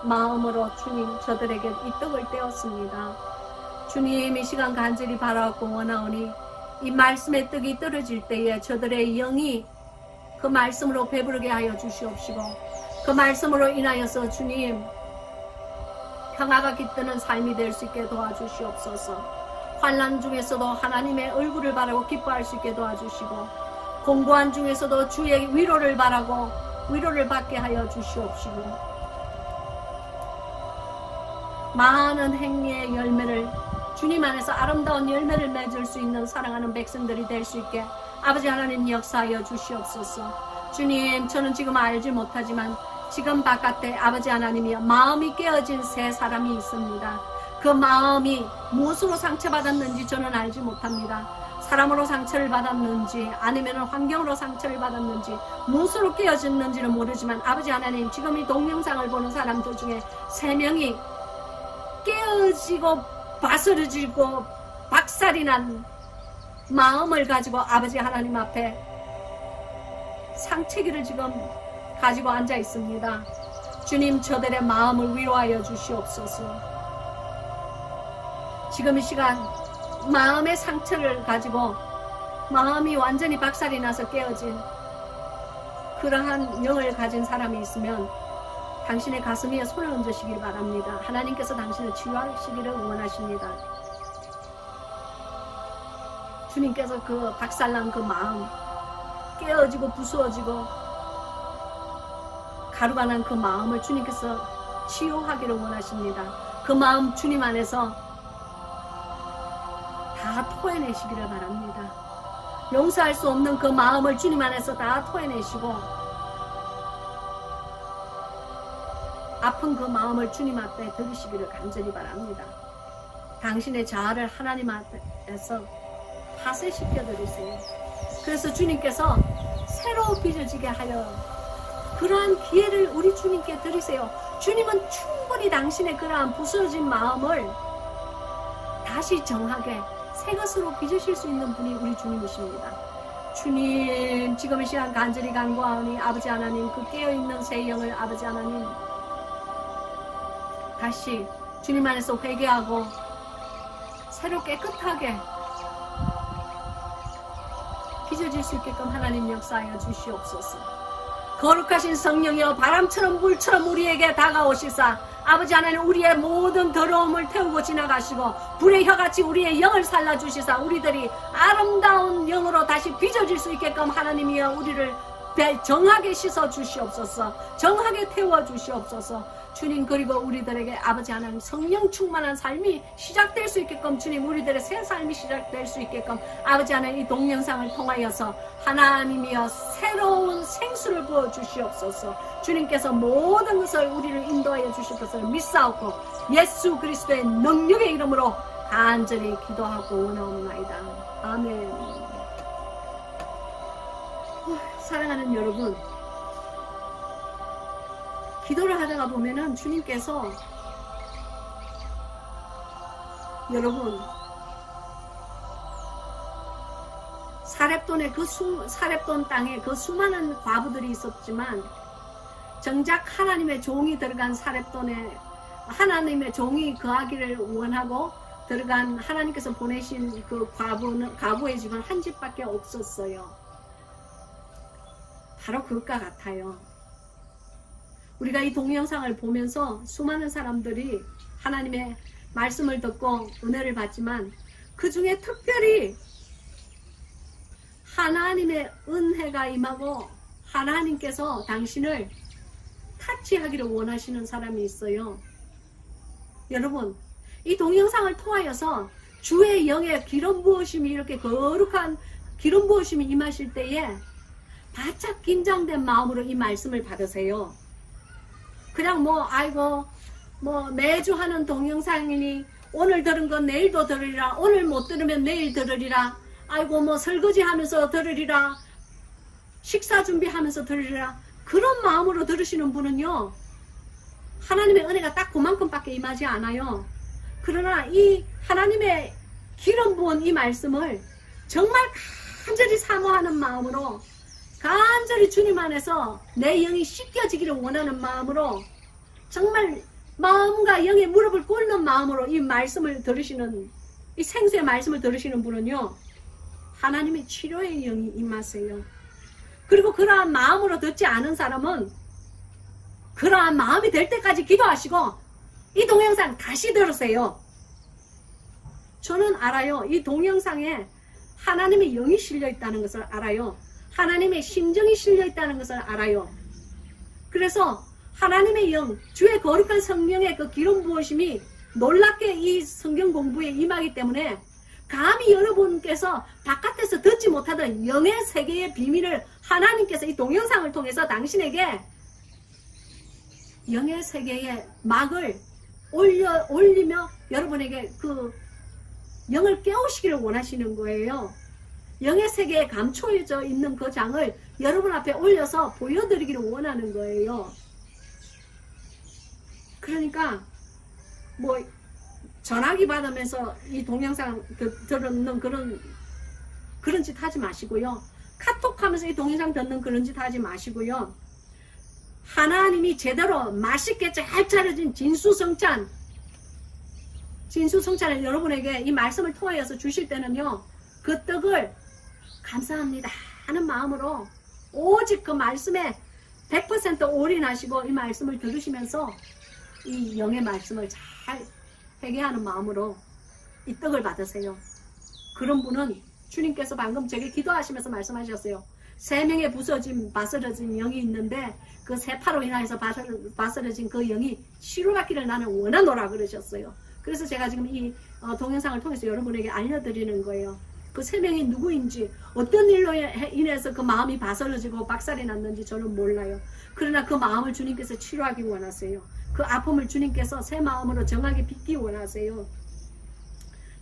마음으로 주님 저들에게 이 떡을 떼었습니다. 주님 이 시간 간절히 바라고 원하오니 이 말씀의 떡이 떨어질 때에 저들의 영이 그 말씀으로 배부르게 하여 주시옵시고 그 말씀으로 인하여서 주님 평화가 깃드는 삶이 될 수 있게 도와주시옵소서. 환난 중에서도 하나님의 얼굴을 바라고 기뻐할 수 있게 도와주시고 공고한 중에서도 주의 위로를 바라고 위로를 받게 하여 주시옵시고 많은 행위의 열매를 주님 안에서 아름다운 열매를 맺을 수 있는 사랑하는 백성들이 될 수 있게 아버지 하나님 역사하여 주시옵소서. 주님, 저는 지금 알지 못하지만 지금 바깥에 아버지 하나님이여 마음이 깨어진 세 사람이 있습니다. 그 마음이 무엇으로 상처받았는지 저는 알지 못합니다. 사람으로 상처를 받았는지 아니면 환경으로 상처를 받았는지 무엇으로 깨어졌는지는 모르지만 아버지 하나님, 지금 이 동영상을 보는 사람들 중에 3명이 깨어지고 바스러지고 박살이 난 마음을 가지고 아버지 하나님 앞에 상처기를 지금 가지고 앉아 있습니다. 주님, 저들의 마음을 위로하여 주시옵소서. 지금 이 시간 마음의 상처를 가지고 마음이 완전히 박살이 나서 깨어진 그러한 영을 가진 사람이 있으면 당신의 가슴 위에 손을 얹으시길 바랍니다. 하나님께서 당신을 치유하시기를 원하십니다. 주님께서 그 박살난 그 마음, 깨어지고 부수어지고 가루가 난 그 마음을 주님께서 치유하기를 원하십니다. 그 마음 주님 안에서 다 토해내시기를 바랍니다. 용서할 수 없는 그 마음을 주님 안에서 다 토해내시고 아픈 그 마음을 주님 앞에 들으시기를 간절히 바랍니다. 당신의 자아를 하나님 앞에서 파쇄시켜 드리세요. 그래서 주님께서 새로 빚어지게 하여 그러한 기회를 우리 주님께 드리세요. 주님은 충분히 당신의 그러한 부서진 마음을 다시 정하게 새 것으로 빚으실 수 있는 분이 우리 주님이십니다. 주님, 지금 이 시간 간절히 간구하오니 아버지 하나님, 그 깨어있는 새 영을 아버지 하나님 다시 주님 안에서 회개하고 새로 깨끗하게 빚어질 수 있게끔 하나님 역사하여 주시옵소서. 거룩하신 성령이여 바람처럼 물처럼 우리에게 다가오시사 아버지 하나님, 우리의 모든 더러움을 태우고 지나가시고 불의 혀같이 우리의 영을 살라주시사 우리들이 아름다운 영으로 다시 빚어질 수 있게끔 하나님이여 우리를 정하게 씻어 주시옵소서. 정하게 태워 주시옵소서. 주님, 그리고 우리들에게 아버지 하나님 성령 충만한 삶이 시작될 수 있게끔 주님, 우리들의 새 삶이 시작될 수 있게끔 아버지 하나님 이 동영상을 통하여서 하나님이여 새로운 생수를 부어 주시옵소서. 주님께서 모든 것을 우리를 인도하여 주실 것을 믿사옵고 예수 그리스도의 능력의 이름으로 간절히 기도하고 원하옵나이다. 아멘. 사랑하는 여러분, 기도를 하다가 보면은 주님께서 여러분 사렙돈의 사렙돈 땅에 그 수많은 과부들이 있었지만 정작 하나님의 종이 들어간 사렙돈에 하나님의 종이 거하기를 원하고 들어간 하나님께서 보내신 그 과부의 집은 한 집밖에 없었어요. 바로 그것과 같아요. 우리가 이 동영상을 보면서 수많은 사람들이 하나님의 말씀을 듣고 은혜를 받지만 그 중에 특별히 하나님의 은혜가 임하고 하나님께서 당신을 타치하기를 원하시는 사람이 있어요. 여러분, 이 동영상을 통하여서 주의 영의 기름 부으심이 이렇게 거룩한 기름 부으심이 임하실 때에 바짝 긴장된 마음으로 이 말씀을 받으세요. 그냥 아이고 매주 하는 동영상이니 오늘 들은 건 내일도 들으리라, 오늘 못 들으면 내일 들으리라, 아이고 설거지 하면서 들으리라, 식사 준비하면서 들으리라, 그런 마음으로 들으시는 분은요 하나님의 은혜가 딱 그만큼밖에 임하지 않아요. 그러나 이 하나님의 기름 부은 이 말씀을 정말 간절히 사모하는 마음으로, 간절히 주님 안에서 내 영이 씻겨지기를 원하는 마음으로, 정말 마음과 영의 무릎을 꿇는 마음으로 이 말씀을 들으시는, 이 생수의 말씀을 들으시는 분은요 하나님의 치료의 영이 임하세요. 그리고 그러한 마음으로 듣지 않은 사람은 그러한 마음이 될 때까지 기도하시고 이 동영상 다시 들으세요. 저는 알아요. 이 동영상에 하나님의 영이 실려 있다는 것을 알아요. 하나님의 심정이 실려 있다는 것을 알아요. 그래서 하나님의 영, 주의 거룩한 성령의 그 기름 부으심이 놀랍게 이 성경 공부에 임하기 때문에 감히 여러분께서 바깥에서 듣지 못하던 영의 세계의 비밀을 하나님께서 이 동영상을 통해서 당신에게 영의 세계의 막을 올리며 여러분에게 그 영을 깨우시기를 원하시는 거예요. 영의 세계에 감춰져 있는 그 장을 여러분 앞에 올려서 보여드리기를 원하는 거예요. 그러니까 뭐 전화기 받으면서 이 동영상 들었는 그런 짓 하지 마시고요. 카톡하면서 이 동영상 듣는 그런 짓 하지 마시고요. 하나님이 제대로 맛있게 잘 차려진 진수성찬을 여러분에게 이 말씀을 통하여서 주실 때는요, 그 떡을 감사합니다 하는 마음으로 오직 그 말씀에 100% 올인하시고 이 말씀을 들으시면서 이 영의 말씀을 잘 회개하는 마음으로 이 떡을 받으세요. 그런 분은 주님께서 방금 제게 기도하시면서 말씀하셨어요. 세 명의 바스러진 영이 있는데 그 세파로 인하여서 바스러진 그 영이 치료받기를 나는 원하노라 그러셨어요. 그래서 제가 지금 이 동영상을 통해서 여러분에게 알려드리는 거예요. 그 세 명이 누구인지, 어떤 일로 인해서 그 마음이 바스러지고 박살이 났는지 저는 몰라요. 그러나 그 마음을 주님께서 치료하기 원하세요. 그 아픔을 주님께서 새 마음으로 정하게 빚기 원하세요.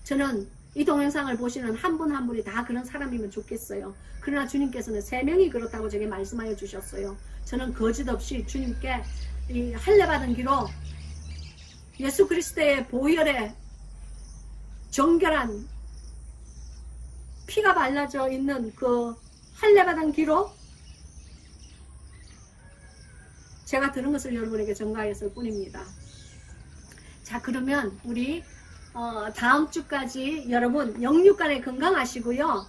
저는 이 동영상을 보시는 한 분 한 분이 다 그런 사람이면 좋겠어요. 그러나 주님께서는 세 명이 그렇다고 제게 말씀하여 주셨어요. 저는 거짓없이 주님께 이 할례받은 기로 예수 그리스도의 보혈에 정결한 피가 발라져 있는 그 할례받은 기로 제가 들은 것을 여러분에게 전가했을 뿐입니다. 자, 그러면 우리 다음 주까지 여러분 영육간에 건강하시고요.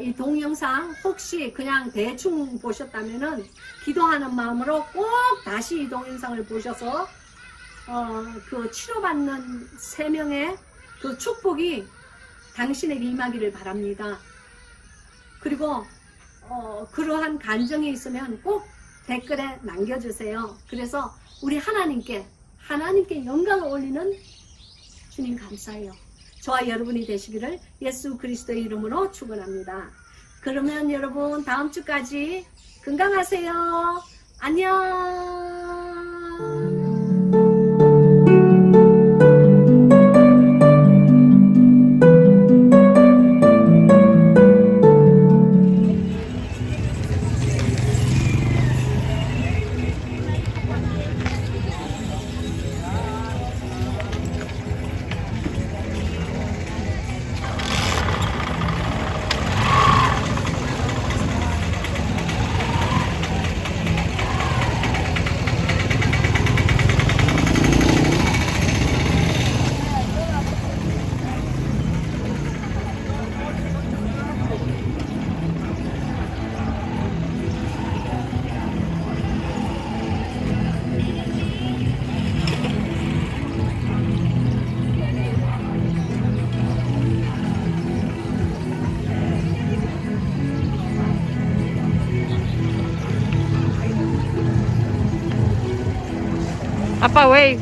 이 동영상 혹시 그냥 대충 보셨다면은 기도하는 마음으로 꼭 다시 이 동영상을 보셔서 그 치료받는 세 명의 그 축복이 당신에게 임하기를 바랍니다. 그리고 그러한 간증이 있으면 꼭 댓글에 남겨주세요. 그래서 우리 하나님께 영광을 올리는 주님 감사해요. 저와 여러분이 되시기를 예수 그리스도의 이름으로 축원합니다. 그러면 여러분 다음 주까지 건강하세요. 안녕. 아빠 왜